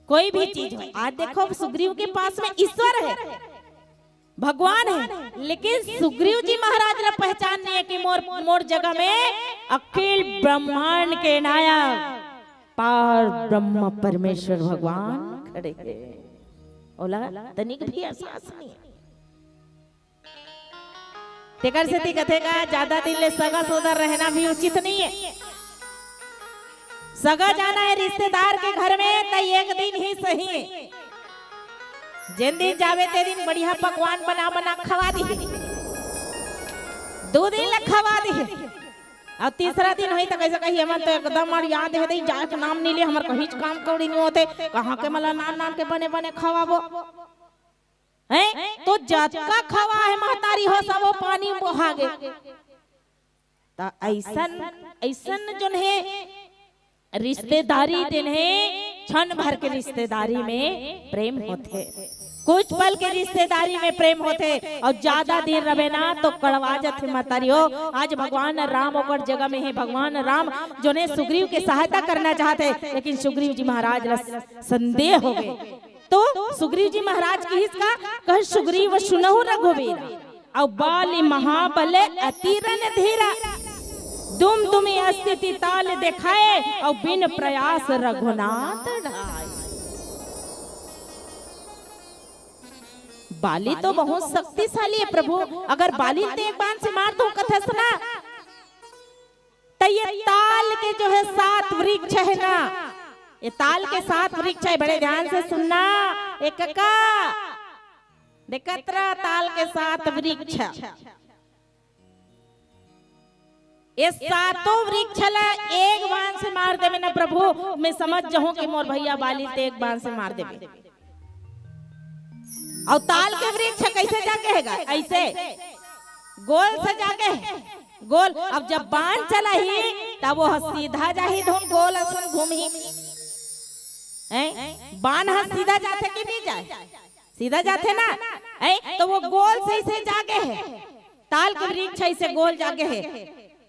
कोई भी चीज हो। आज देखो सुग्रीव के पास में ईश्वर है, भगवान है, लेकिन सुग्रीव जी महाराज ने पहचान नहीं है कि मोर जगह में अखिल ब्रह्मांड के नायक पार ब्रह्म परमेश्वर भगवान खड़े हैं। ओला तनिक भी एहसास नहीं है। तेकर से ती कथे का ज्यादा दिन ले सगा सोदर रहना भी उचित नहीं है। सगा जाना है रिश्तेदार के घर में तो एक दिन ही सही, जिन दिन जावे ते दिन बढ़िया पकवान बना बना खवा दी, 2 दिन लग खवा दी, और तीसरा दिन हुई तो कैसे कही हमन तो एकदम और याद है दई जाए के नाम नहीं ले, हमर कहीं काम कौड़ी नहीं होते, कहाँ के मला नाम के बने बने खवाबो हैं। तो जतका खवा है महतारी हो सब वो पानी बहागे। तो ऐसन ऐसन जो है रिश्तेदारी जिन्हें क्षण भर के रिश्तेदारी में प्रेम होते, कुछ पल के रिश्तेदारी में प्रेम होते और ज्यादा दिन रहे ना तो कड़वा जाते मतारी हो। आज भगवान राम ओकर जगह में है। भगवान राम जो ने सुग्रीव के सहायता करना चाहते, लेकिन सुग्रीव जी महाराज संदेह हो गए। तो सुग्रीव जी महाराज की इसका कह सुग्रीव सुनहु रघुवीर और बाली महाबल अति रणधीरा, दुम दुमी स्थिति ताल दिखाए और बिन प्रयास रघुनाथ ढाए। बाली तो बहुत शक्तिशाली है प्रभु, अगर बाली ने एक बाण से मार दो कथा सुना तो ये ताल के जो है 7 वृक्ष है ना, ये ताल के 7 वृक्ष है। बड़े ध्यान से सुनना एक का देखतरा ताल के 7 वृक्ष, ये 7 वृक्ष एक बाण से मार देवे ना प्रभु, मैं समझ जाऊं कि मोर भैया बाली ते एक बाण से मार देवे। और ताल के वृक्ष कैसे जाके हैगा, ऐसे गोल से जाके गोल। अब जब बाण चला ही तब वो सीधा जाही धुन गोल असन घूमी, बाण सीधा जाते कि नहीं जाए, सीधा जाते ना, तो वो गोल से जागे है। ताल के वृक्ष ऐसे गोल जागे है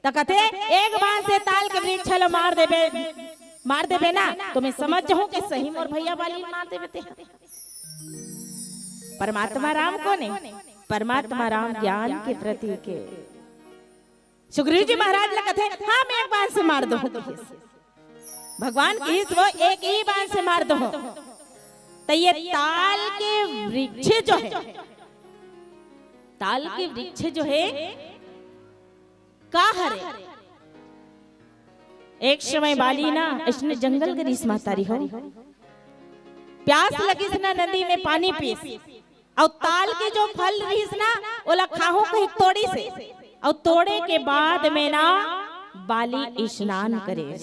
तो कहते एक बाण से ताल के वृक्ष मार देवे ना, तो मैं समझ जाऊं कि सही मोर भैया बाली मार देवे। परमात्मा राम कौन है? परमात्मा राम ज्ञान के प्रतीक है। सुग्रीव जी महाराज लगते हाँ मैं एक बाण से मार दो, भगवान की वो एक ही बाण से मार दो। तो ये ताल के वृक्ष जो है, ताल के वृक्ष जो है का हरे, एक समय बाली ना इसने जंगल के रिस मातारी हो, प्यास लगी ना नदी में पानी पी, और ताल के जो फल रहीस ना ओला खाहू कहीं तोड़ी से, और तोड़े के बाद में ना बाली स्नान करे,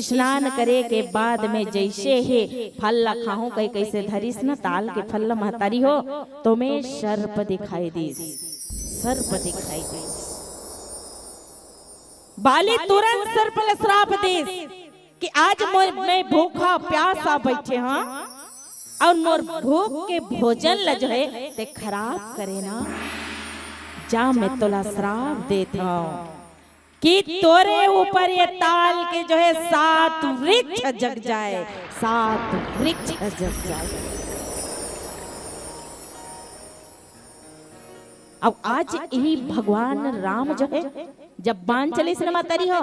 स्नान करे के बाद में जैसे ही फल ला खाहू कहीं कैसे धरिस ना ताल के फल महतारी हो तो मैं सर्प दिखाई दी, सर्प दिखाई दी। बाली तुरंत सर्प ला श्राप दे कि आज मैं भूखा प्यासा बैठे हाँ, और मोर भूख के भोजन ला जो है ते खराब करे ना, जा मैं तोला श्राप देता हूँ कि तोरे ऊपर ये ताल के जो है 7 वृक्ष जग जाए, 7 वृक्ष जग जाए। अब आज यही भगवान राम जो है जब बाण चले से मातारी हो,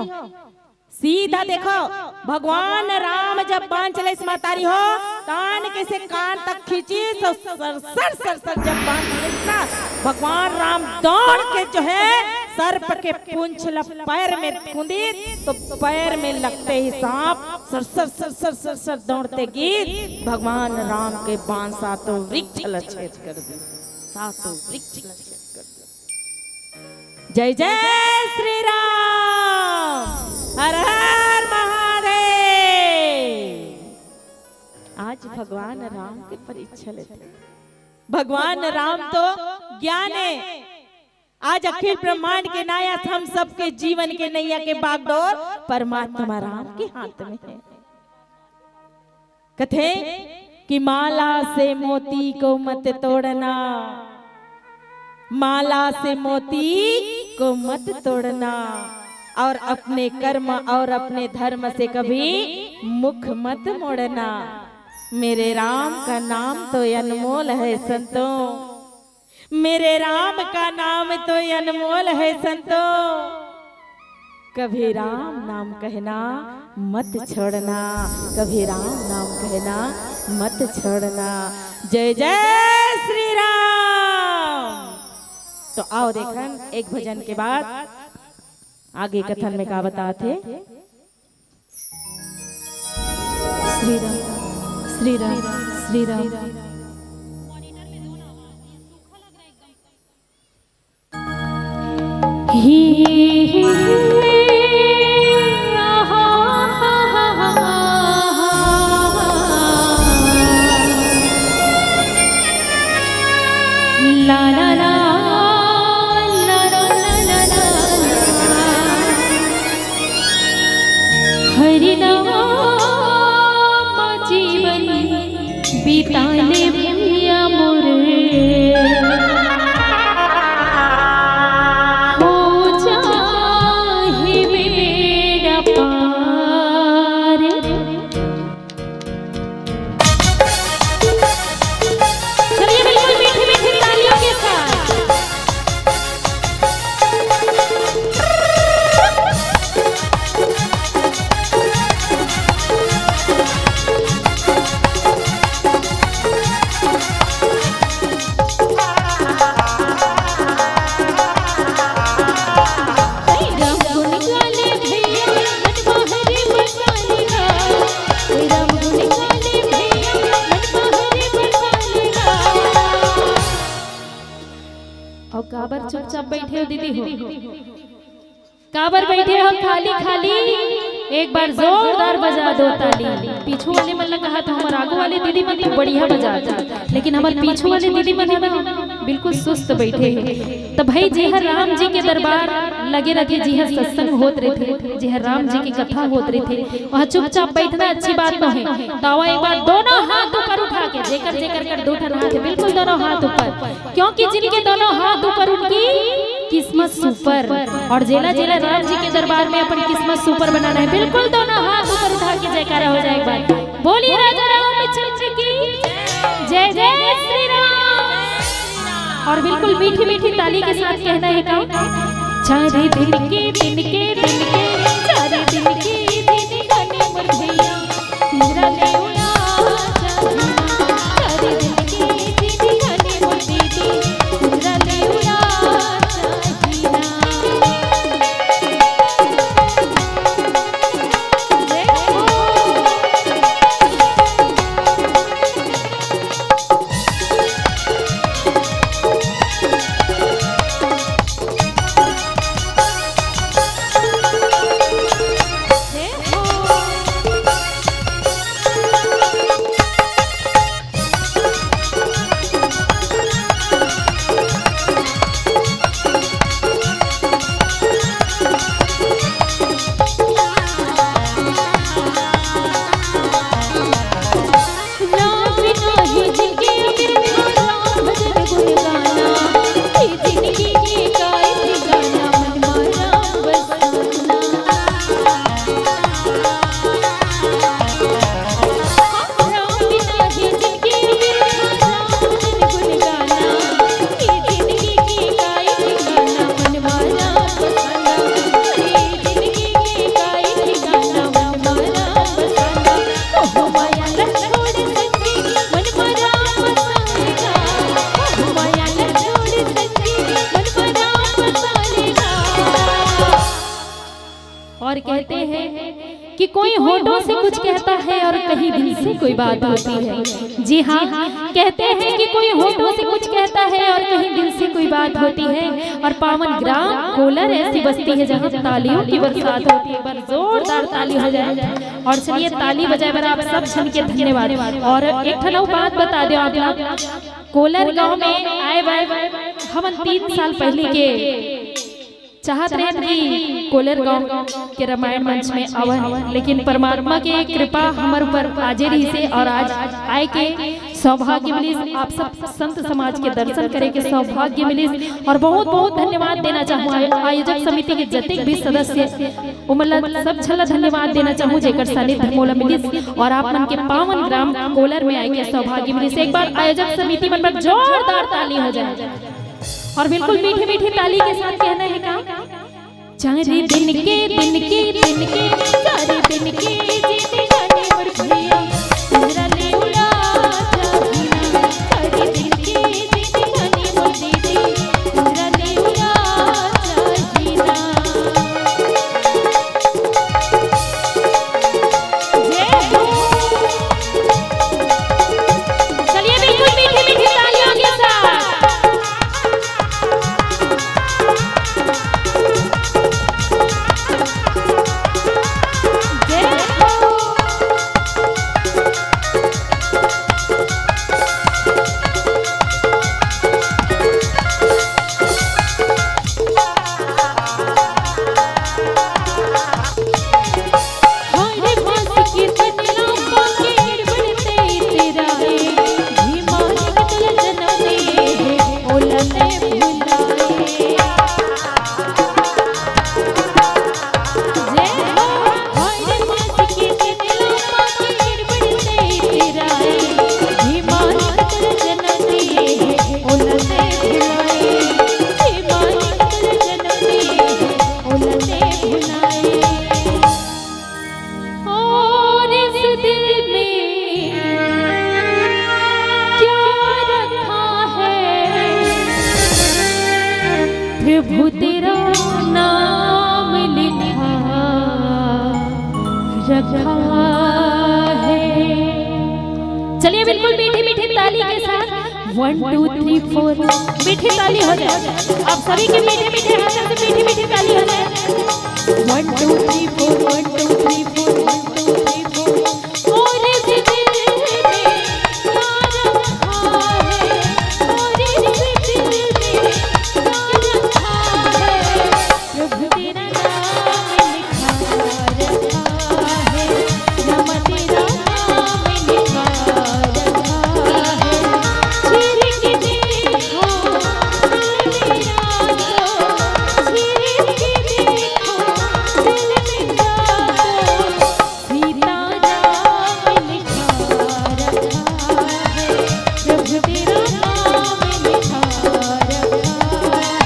सीधा देखो भगवान राम जब बाण चले से मातारी हो कान के से कान तक खींची तो सर जब बाण चले ना भगवान राम दौड़ के जो है सर्प के पूंछ पैर में कूदी, तो पैर में लगते ही सांप सर दौड़ते गीत भगवान राम के बाण 7 वृक्ष छेद कर दी, 7 वृक्ष छेद कर दी। जय जय श्री राम, हर हर महादेव। आज भगवान राम की परीक्षा लेते, भगवान राम तो ज्ञान है, आज अखिल ब्रह्मांड के नायक हम सबके जीवन के नैया के बागडोर परमात्मा राम के हाथ में है। कथे कि माला से मोती को मत तोड़ना, माला से मोती को मत तोड़ना, और अपने कर्म और अपने धर्म से कभी मुख मत मोड़ना। मेरे राम का नाम तो अनमोल है संतों, मेरे राम का नाम तो अनमोल है संतों, कभी राम नाम कहना मत छोड़ना, कभी राम नाम कहना मत छोड़ना। जय जय श्री राम। तो आओ देखन एक भजन के बाद आगे कथन में क्या बताते। श्री राम श्री राम श्री राम। ला ला ला ला ला ला ला हरि और काबर चुपचाप बैठे हो दीदी हो, काबर बैठे हो खाली खाली, एक बार जोरदार बजा दो ताली। पीछू वाले मन कहा तो हमारे आगू वाले दीदी मन तो बढ़िया बजा, लेकिन हमारे पीछू वाले दीदी मन है ना बिल्कुल सुस्त बैठे हैं। तो भाई जी हर राम जी के दरबार लगे रखे, जी हर सत्संग होत रहे थे, जी हर राम जी की कथा होत रहे थे, वहाँ चुपचाप बैठना अच्छी बात न है। तो एक बार दोनों हाथ ऊपर उठा के जेकर जेकर कर दो ठन हाथ बिल्कुल दोनों हाथ ऊपर, क्योंकि जिनके दोनों हाथ ऊपर उनकी किस्मत सुपर, और जेला जेला राम जी के दरबार में अपनी किस्मत सुपर बनाना है। बिल्कुल दोनों हाथ ऊपर उठा के जयकारा हो जाए एक बार, बोलिए राजा रामचंद्र की जय, जय श्री राम। और बिल्कुल मीठी मीठी ताली के साथ कहना है का, चारे दिन के दिन के दिन के, चारे दिन के दिन गाने मोर भैया तेरा ले उड़ा, चारे दिन के दिन गाने मोर दीदी तेरा ले उड़ा। और कहते हैं कि कोई होठों से कुछ कहता है और कहीं दिल से कोई बात होती है। जी हाँ, कहते हैं कि कोई होठों से कुछ कहता है और कहीं दिल से कोई बात होती है। और पावन ग्राम कोलर ऐसी बस्ती है जहाँ तालियों की बरसात होती है। एक बार जोरदार ताली हो जाए। और चलिए ताली बजाए बार आप सब जन के धन्यवाद। और एक ठनौ बात बता दो आप, कोलर गाँव में आए बार हम 3 साल पहले के चाहत रहे कि कोलर गांव के रामायण मंच में आवन, लेकिन परमात्मा के कृपा हमारे ऊपर आजे रही से और आज आए के सौभाग्य मिली। आप सब संत समाज के दर्शन करे के सौभाग्य मिली। और बहुत बहुत धन्यवाद देना चाहूँ आयोजक समिति के जतिक भी सदस्य सब छला धन्यवाद देना चाहूँ जेकर सानिध्य मोला मिली और आप मन के पावन ग्राम कोलर में आए के सौभाग्य मिली। एक बार आयोजक समिति मन पर जोरदार ताली हो जाए। और बिल्कुल मीठी मीठी ताली के साथ कहना है का, चारे दिन के दिन के दिन के, चारे दिन के दिन गाने मोर भैया तेरा ले उड़ा, चारे दिन के दिन गाने मोर दीदी तेरा ले उड़ा जीना। चलिए बिल्कुल मीठी मीठी तालियों के साथ प्रभु तेरा नाम लिखा रखा है। चलिए बिल्कुल मीठी मीठी ताली के साथ 1 2 3 4 मीठी ताली हो जाए। आप सभी के मीठे मीठे हाथों से मीठी मीठी ताली हो जाए। 1 2 3 4 1 2 3 4 1 2 3 4 और इस दिल में यार रखा है, और इस दिल में यार रखा है, प्रभु तेरा नाम लिखा रखा है, नाम तेरा नाम लिखा रखा है। चीर के देखो दिल मेरा तो, चीर के देखो दिल मेरा तो, सीता नाम लिखा रखा है, प्रभु तेरा नाम लिखा रखा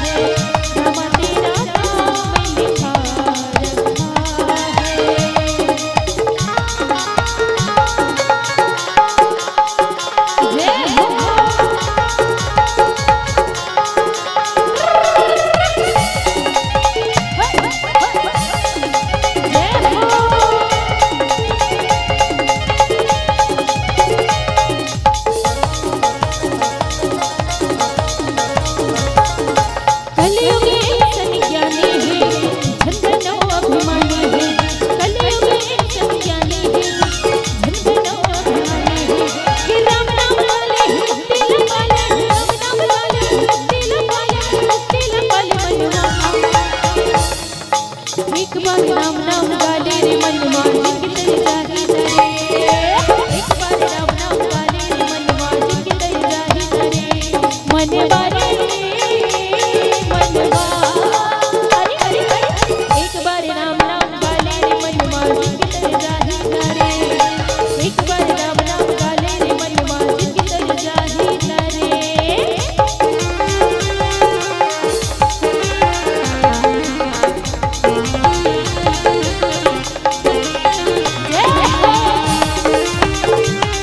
है, नाम तेरा नाम लिखा रखा है। जय हो। जय कलयुग ऐसन ज्ञानी है, झंझनो अभिमानी है, कलयुग ऐसन ज्ञानी है, झंझनो अभिमानी है, कि राम नाम वाले दिल वाले, राम नाम वाले दिल वाले मनवा। एक बार राम नाम गाले रे मनवा जिंदगी जाही करे, एक बार राम नाम गाले रे मनवा जिंदगी जाही करे, मनवा रे मनवा। अरे अरे अरे एक बार राम नाम गाले रे मनवा जिंदगी जाही करे, एक बार राम नाम गाले रे मनवा जिंदगी जाही करे।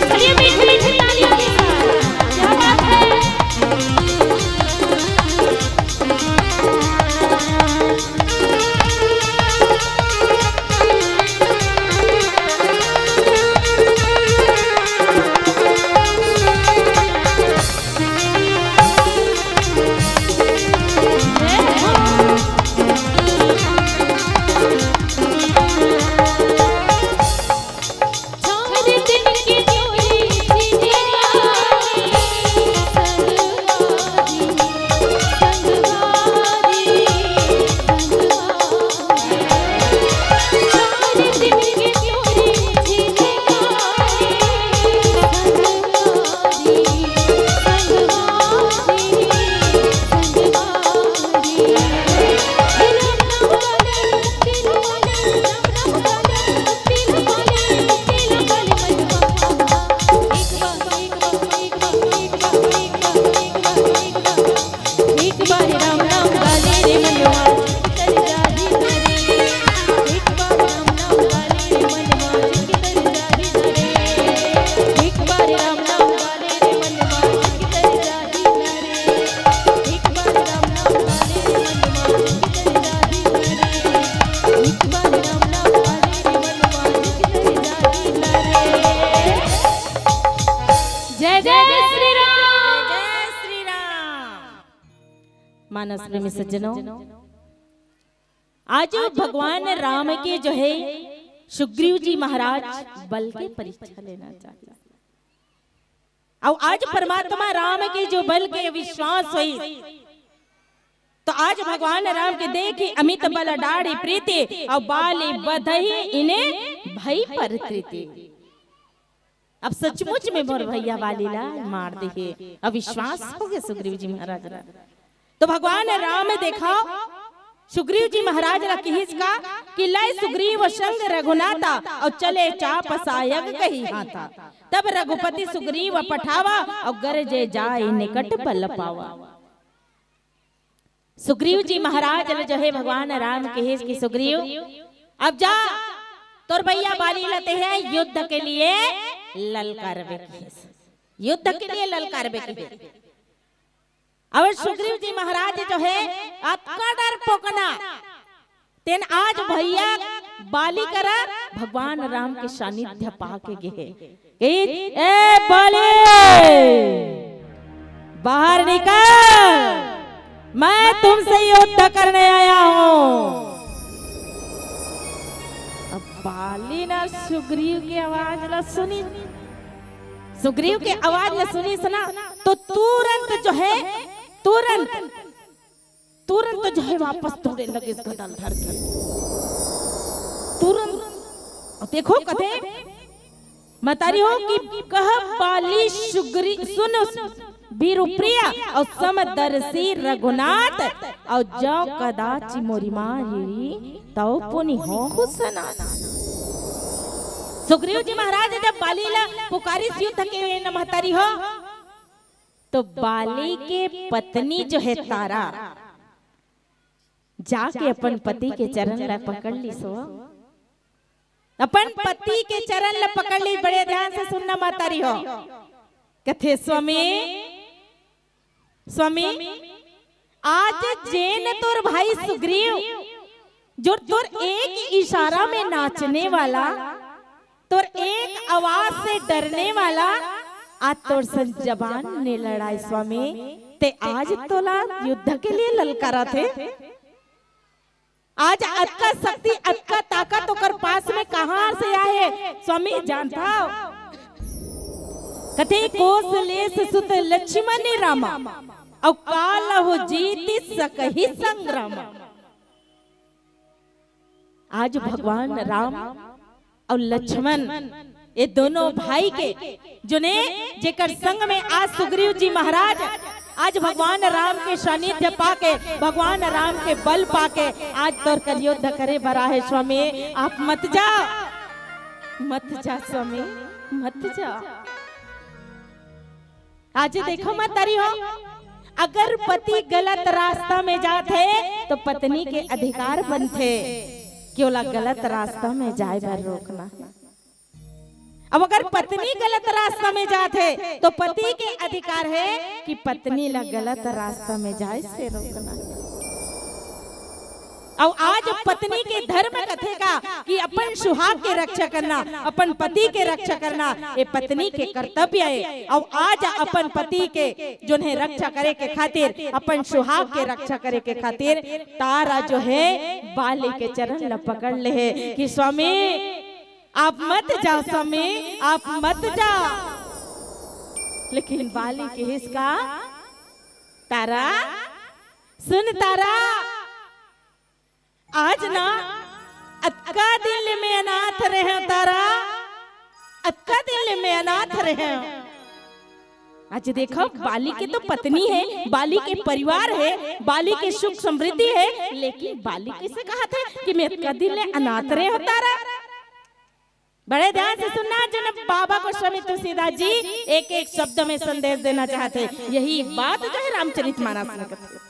चलिए मीठी मीठी तालियों के साथ, क्या बात है। चार दिन की चोरी जीने वाली संगवारी, संगवारी, संगवारी। चार दिन की चोरी जीने वाली संगवारी, संगवारी, संगवारी। राम नाम वाले दिल वाले, राम नाम वाले दिल वाले, दिल वाले मनवा। एक बार एक बार एक बार एक बार एक बार एक बार एक बार एक बार राम नाम गाले रे मनवा जिंदगी जाही करे, एक बार राम नाम गाले रे मनवा जिंदगी जाही करे, एक बार राम नाम गाले रे मनवा जिंदगी जाही करे, एक बार राम नाम गाले रे मनवा जिंदगी जाही करे, एक बार राम नाम गाले रे मनवा जिंदगी जाही करे। जय जय श्री राम। जय श्री राम। मानस प्रेमी सज्जनों, आज भगवान राम के जो है सुग्रीव जी महाराज बल की परीक्षा लेना चाहते हैं। और आज परमात्मा राम के जो बल के विश्वास हुई, तो आज भगवान राम के देखी अमित बल डाढ़ी प्रीति, और बाली बधही इन्हें भई पर प्रीति। अब सचमुच में मोर भैया वाली ला मार दिए, अविश्वास हो गया सुग्रीव जी महाराज रा। तो भगवान राम देखा सुग्रीव जी महाराज रा किहिस का कि लय सुग्रीव संग रघुनाथा, और चले चाप सायग कही हाथा। तब रघुपति सुग्रीव पठावा, और गरजे जाए निकट बल पावा। सुग्रीव जी महाराज जो है भगवान राम किहिस कि सुग्रीव अब जा, तोर भैया बाली लते हैं युद्ध के लिए ललकार बेकिस, युद्ध के लिए ललकार बेकिस। और सुग्रीव जी महाराज जो है आपका डर पोकना तेन आज भैया बाली करा भगवान राम के सानिध्य पाके गे ए बाली बाहर निकल, मैं तुमसे युद्ध करने आया हूं। अब बाली ना सुग्रीव की आवाज ना सुनी, सुग्रीव की आवाज न सुनी सुना तो तुरंत जो है तुरंत जो है वापस दौड़े लगे इस गदल धर के तुरंत। और देखो कथे मतारी हो कि कह बाली सुग्री सुन वीरप्रिया और समदर्शी रघुनाथ और जो कदाचि मोरी मारी तो पुनि हो खुसना। सुग्रीव जी महाराज जब बाली ला पुकारी युद्ध के न महतारी हो तो बाली के पत्नी जो है तारा जाके अपन पति के चरण ला पकड़ ली। सो अपन पति के चरण ला पकड़ ली। बड़े ध्यान से सुनना महतारी हो। कथे स्वामी स्वामी आज जेन तोर भाई सुग्रीव जो तोर एक इशारा में नाचने वाला, तोर एक आवाज से डरने वाला, आज तोर संग जबान ने लड़ाई स्वामी ते आज तोला युद्ध के लिए ललकारा थे। आज अतका शक्ति अतका ताकत ओकर पास में कहां से आए स्वामी जानता हो। कथे कौशलेश सुत लक्ष्मण रामा और कालहु जीति सकहि संग्राम। आज भगवान राम और लक्ष्मण ये दोनों भाई के जिन्हें जेकर संग में आज सुग्रीव जी महाराज आज भगवान राम के सानिध्य पाके, भगवान राम के बल पाके आज तोर कर युद्ध करे बरा है स्वामी। आप मत जा स्वामी, मत जा। आज देखो मत तारी हो, अगर पति गलत रास्ता में जाते तो पत्नी के अधिकार बनते क्यों ला गलत रास्ता में जाए पर रोकना। अब अगर पत्नी गलत रास्ता में जाते तो पति के अधिकार है कि पत्नी ला गलत रास्ता में जाए से रोकना। और आज पत्नी के धर्म कथेगा कि अपन सुहाग के रक्षा करना, अपन पति के रक्षा करना ये पत्नी के कर्तव्य है। और आज अपन पति के जो है रक्षा करे के खातिर, अपन सुहाग के रक्षा करे के खातिर तारा जो है बाली के चरण ला पकड़ ले है कि स्वामी आप मत जाओ स्वामी, आप मत जाओ। लेकिन बाली के हिस्सा तारा सुन, तारा आज ना अतका दिल में अनाथ रहे तारा, अतका दिल में अनाथ रहे। आज देखो बाली के तो पत्नी है, बाली के परिवार है, बाली के सुख समृद्धि है, लेकिन बाली किसे कहा था कि मैं अतका दिल में अनाथ रहे हो तारा। बड़े ध्यान से सुनना। जन बाबा को स्वामी तुलसीदास जी एक एक शब्द में संदेश देना चाहते, यही बात जो है रामचरितमानस में कहते।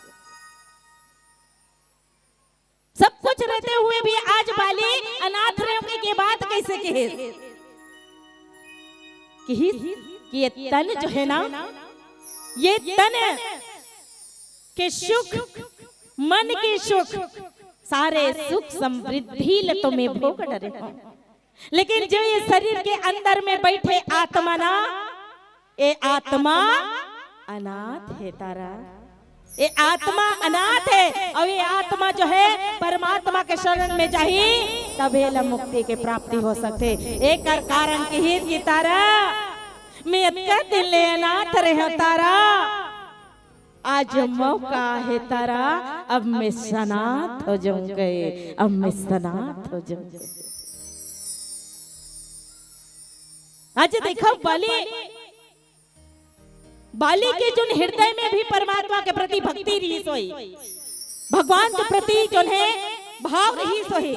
सब कुछ रहते हुए भी आज बाली अनाथ रहने की बात कैसे कहे कि ये तन जो है ना, ये तन के सुख, मन के सुख, सारे सुख समृद्धि लतों में भोग डरे हो। लेकिन जो ये शरीर के अंदर में बैठे आत्मा ना, ये आत्मा अनाथ है तारा, ये आत्मा अनाथ है। और ये आत्मा जो है परमात्मा के शरण में जाही तभी ला मुक्ति के प्राप्ति हो सकते। एक कारण की हित की तारा मैं अतका दिल ले अनाथ रहे तारा, आज मौका है तारा, अब मैं सनाथ हो जाऊंगे, अब मैं सनाथ हो जाऊंगे। आज देखो बाली के जो हृदय में भी परमात्मा के प्रति भक्ति रही सोई, भगवान के प्रति जो है भाव रही सोई,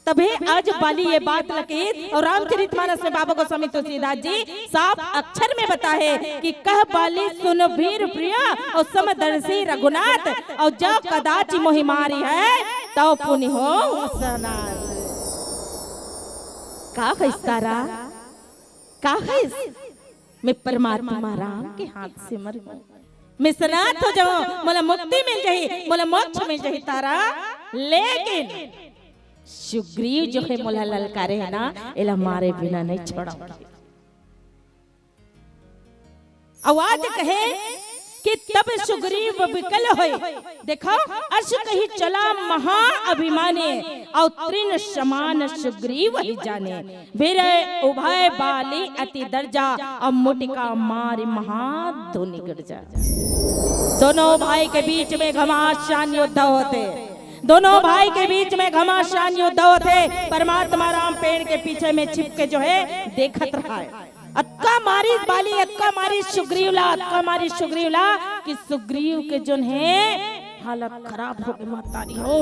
तभी आज बाली ये बात लगे। और रामचरितमानस में बाबा गोस्वामी तुलसीदास जी साफ अक्षर में बताए कि कह बाली सुन वीर प्रिया और समदर्शी रघुनाथ और जब कदाचि मोहि मारी है तो पुनि हो सनाथ। का तारा का मैं परमात्मा राम के हाथ से मर गई, मैं सनाथ हो जाऊं, मोला मुक्ति मिल जाही, मोला मोक्ष मिल जाही तारा। लेकिन सुग्रीव जो है मोला ललकारे है ना, एला मारे बिना नहीं छोड़ा। आवाज कहे कि तब सुग्रीव विकल होए। देखो अर्श कही चला महा अभिमाने, और तृण समान सुग्रीव ही जाने। वीर उभय बाली अति दर्जा, और मुटिका मार महा धुनि गर्जा। दोनों भाई के बीच में घमासान युद्ध होते, दोनों भाई के बीच में घमासान युद्ध होते। परमात्मा राम पेड़ के पीछे में छिपके जो है देखत रहा है। अक्का मारी बाली, अक्का मारी सुग्रीवला, अक्का मारी सुग्रीवला कि सुग्रीव के जो है हालत खराब हो गई। महतारी हो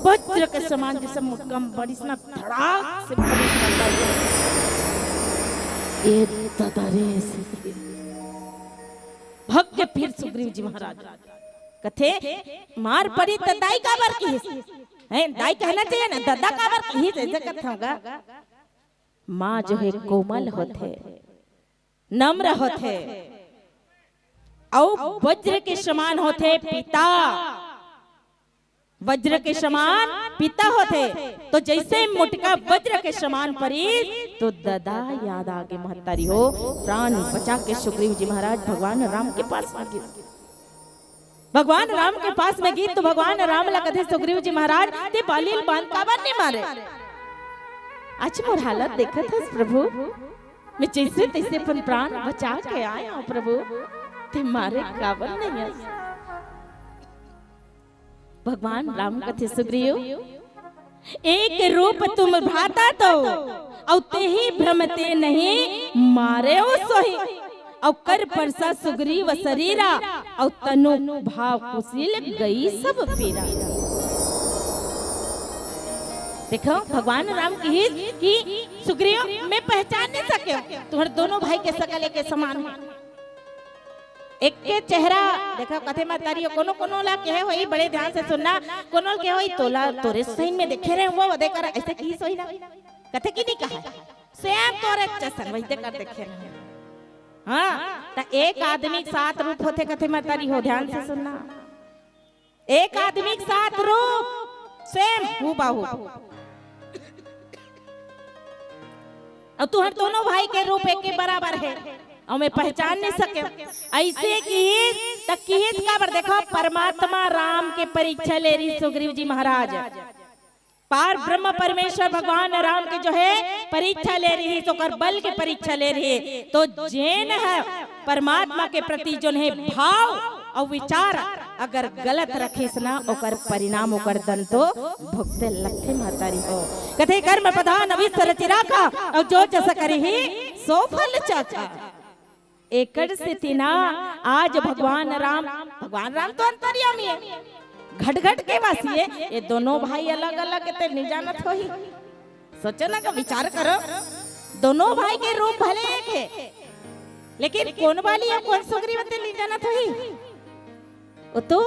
वज्र के समान जैसे मुटकम बड़ी ना धड़ाक से ये तदरे से भग के फिर सुग्रीव जी महाराज कथे मार पड़ी तो दाई का बार की है, दाई कहना चाहिए ना, दादा का बार की जैसे कथा होगा। माँ जो है कोमल होते, नम्र होते, और वज्र के समान होते पिता, वज्र के समान पिता होते। तो जैसे मुटका वज्र के समान परी तो दादा याद आ गए। महतारी हो प्राण बचा के सुग्रीव जी महाराज भगवान राम के पास में गए, भगवान राम के पास में गई। तो भगवान राम ला कथे सुग्रीव जी महाराज ते बालील बांध काबर नहीं मारे। आज मोर हालत देखत हस प्रभु, मैं जैसे तैसे अपन प्राण बचा के आया हूं प्रभु, ते मारे काबर नहीं हस। भगवान राम कथे सुग्रीव एक रूप तुम भाता तो, और ते ही भ्रमते नहीं मारे ओ सोही। और कर परसा सुग्रीव शरीरा, और तनु भाव कुशील गई सब पीरा। देखो भगवान राम की सुग्रीव मैं पहचान नहीं सके, तुम्हारे दोनों भाई के शकल एक समान है, एक के चेहरा। देखो कथे में तारियो कोनो कोनो ला के होई, बड़े ध्यान से सुनना, कोनो के होई तोला तोरे सही में देखे रहे वो देकर ऐसे की सोई ना कथे की नहीं कहा स्वयं तोरे चसन वही देकर देखे रहे। हाँ तो एक आदमी सात रूप होते कथे में तारी हो, ध्यान से सुनना। एक आदमी सात रूप स्वयं हूँ बाहू, और तुम्हारे दोनों भाई के रूप एक के बराबर है, और मैं पहचान नहीं सके ऐसे की का बर। देखो परमात्मा राम के परीक्षा ले रही सुग्रीव जी महाराज, पार ब्रह्म परमेश्वर भगवान राम के जो है परीक्षा ले रही है, तो कर बल की परीक्षा ले रही है। तो जैन है परमात्मा के प्रति जो है भाव और विचार अगर गलत रखे ना ओकर परिणाम ओकर दन तो भुगते लगते। महतारी हो कथे कर्म प्रधान अभिसर चिराका, और जो जस करही सो फल चाचा। एकड़ से तिना आज भगवान राम तो अंतर्यामी है, घट घट के वासी है। ये दोनों भाई अलग अलग ते नहीं जानत होही। सोचो ना का विचार करो, दोनों भाई के रूप भले एक है, लेकिन कौन वाली है कौन सुग्रीव ते नहीं जानत होही। वो तो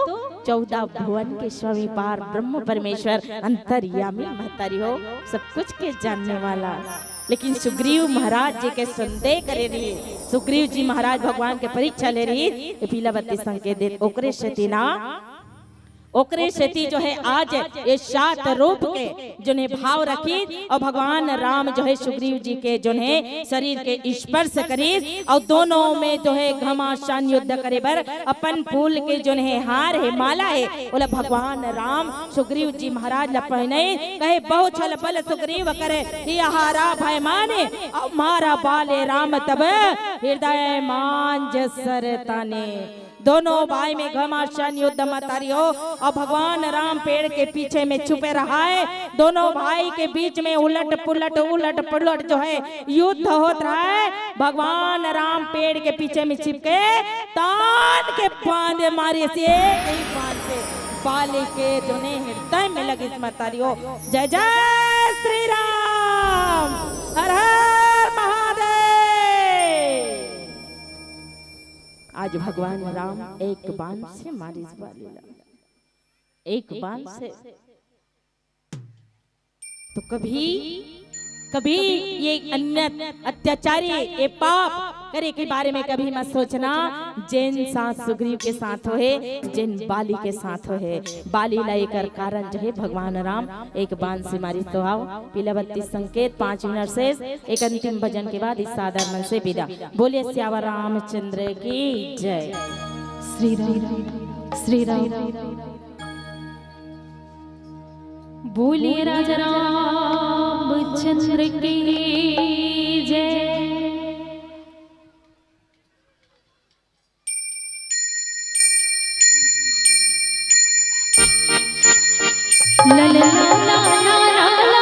14 भुवन के स्वामी पार ब्रह्म परमेश्वर अंतर्यामी महतारी हो सब कुछ के जानने वाला। लेकिन सुग्रीव महाराज जी के संदेह करे रही, सुग्रीव जी महाराज भगवान के परीक्षा ले रही, पीलावती संकेत दे ओकरे शतीना ओकरे सेती जो है आज ये 7 रूप के जो ने भाव रखी, और भगवान राम जो है सुग्रीव जी के जो है शरीर के स्पर्श करी, और दोनों में जो है घमासान युद्ध करे बर अपन फूल के जो है हार है माला है बोला भगवान राम सुग्रीव जी महाराज लपहने कहे बहु छल बल सुग्रीव करे हारा भय माने, और मारा बाले राम तब हृदय मांझ सर ताने। दोनों भाई में घमासान युद्ध मतारी हो, और भगवान राम पेड़ के पीछे में छुपे रहा है। दोनों भाई के बीच में उलट पुलट जो है युद्ध होता रहा है। भगवान राम पेड़ के पीछे में छिपके तान के बांधे मारे से एक बात से बाली के जो ने हृदय में लगी मतारी हो। जय जय श्री राम, हर हर महादेव। आज भगवान राम एक बाण से मारी एक बाण से। तो कभी ये अन्य अत्याचारी ये पाप करे के बारे में कभी मत सोचना। जिन साथ सुग्रीव के साथ हो है, जिन बाली के साथ हो है, बाली लाकर कारण जो है भगवान राम एक बाण से मारी। तो आओ पीलावती संकेत 5 मिनट से एक अंतिम भजन के बाद इस सादर मन से विदा। बोलिए श्यावर रामचंद्र की जय। श्री राम श्री राम। बोलिए राजा रामचंद्र की जय। ला ला ला ला ला ला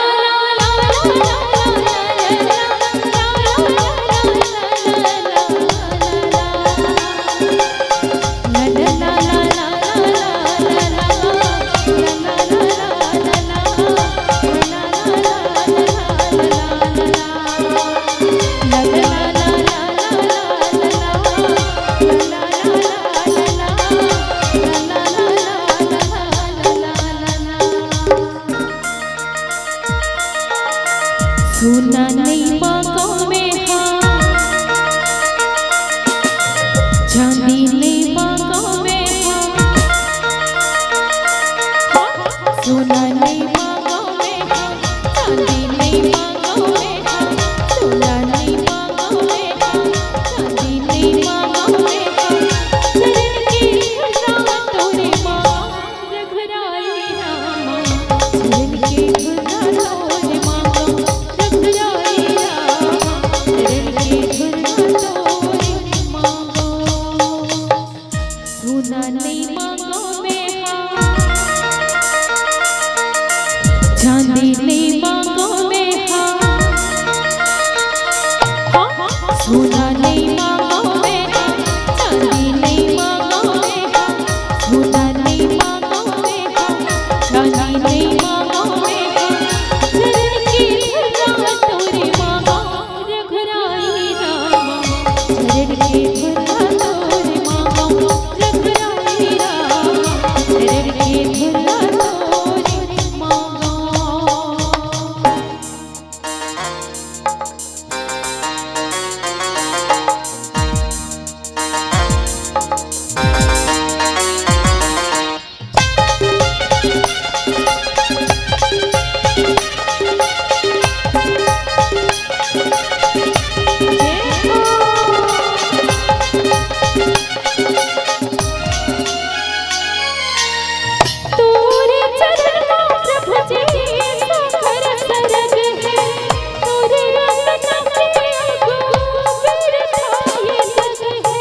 सुना नहीं बागों में हाँ, चांदी नहीं बागों में हाँ, सुना नहीं बागों में हाँ, चांदी नहीं बागों में हाँ, सुना नहीं बागों में हाँ, चांदी नहीं बागों में हाँ, चरण की घुरा तोरे माँ रघुराई रामा, चरण की घुरा तोरे माँ सुना नहीं मांगो में हाँ, चांदी नहीं मांगो में हाँ, सुना नहीं मांगो में हाँ, चांदी नहीं मांगो में हाँ, सुना नहीं मांगो में हाँ, चांदी नहीं मांगो में हाँ, चरण की घुरा तोरे मांगो रघुराई रामा, चरण की घुरा तोरे मांगो रघुराई रामा, चरण की घुरा तोरे मांगो। तोरे चरण प्रभु जी सखर सरग है, तोरे रंग नमके अगो बिरथाए जग है।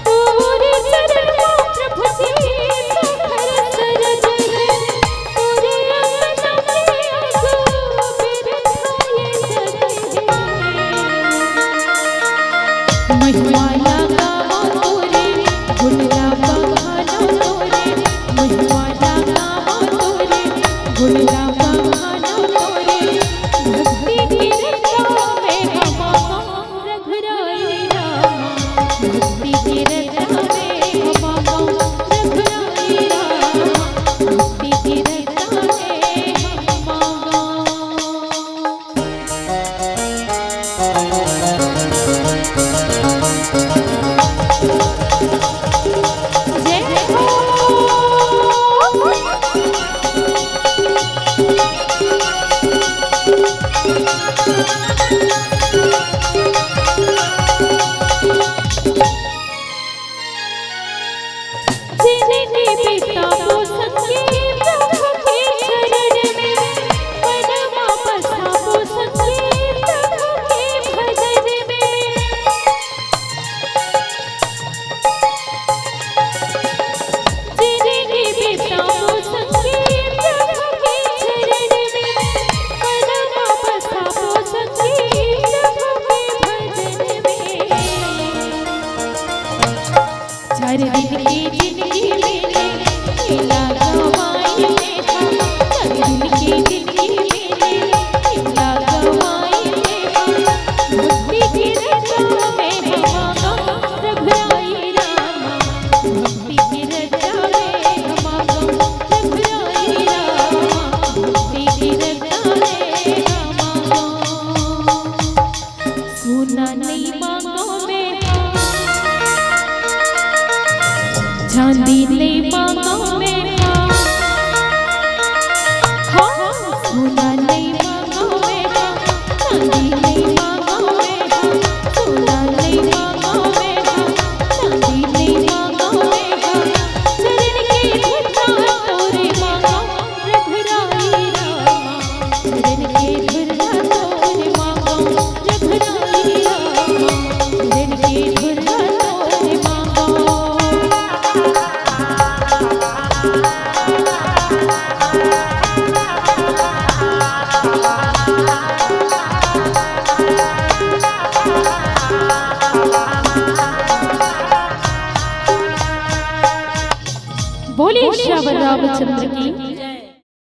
तोरे चरण प्रभु जी सखर सरग है, तोरे रंग नमके अगो बिरथाए जग है। महिमाला गावो तोरे गुणगा बखानो तोरे, महिमाला गावो तोरे गुणगा बखानो तोरे, भक्ति की रक्षा में हमारा रघुराई रामा, भक्ति की रक्षा में हमारा रघुराई रामा, भक्ति की रक्षा में हमारा। जय हो जिनके पिता वो सत्य प्रभु के चरण में, परमा बसा वो सत्य प्रभु के भजन में। जिनके पिता वो सत्य प्रभु के चरण में, परमा बसा वो सत्य प्रभु के भजन में। 4 दिन की जिंदगी मेरे खेला गवाई में हाँ, 4 दिन की जिंदगी मेरे खेला गवाई में हाँ, भक्ति की रक्षा में हमारा रघुराई रामा, भक्ति की रक्षा में हमारा रघुराई रामा, भक्ति की रक्षा में हमारा। सुना नहीं मांगो में हाँ, चांदी नहीं मांगो में हाँ, सुना नहीं मांगो में हाँ, चांदी नहीं मांगो में हाँ, बोले श्यावर रामचंद्र की। जय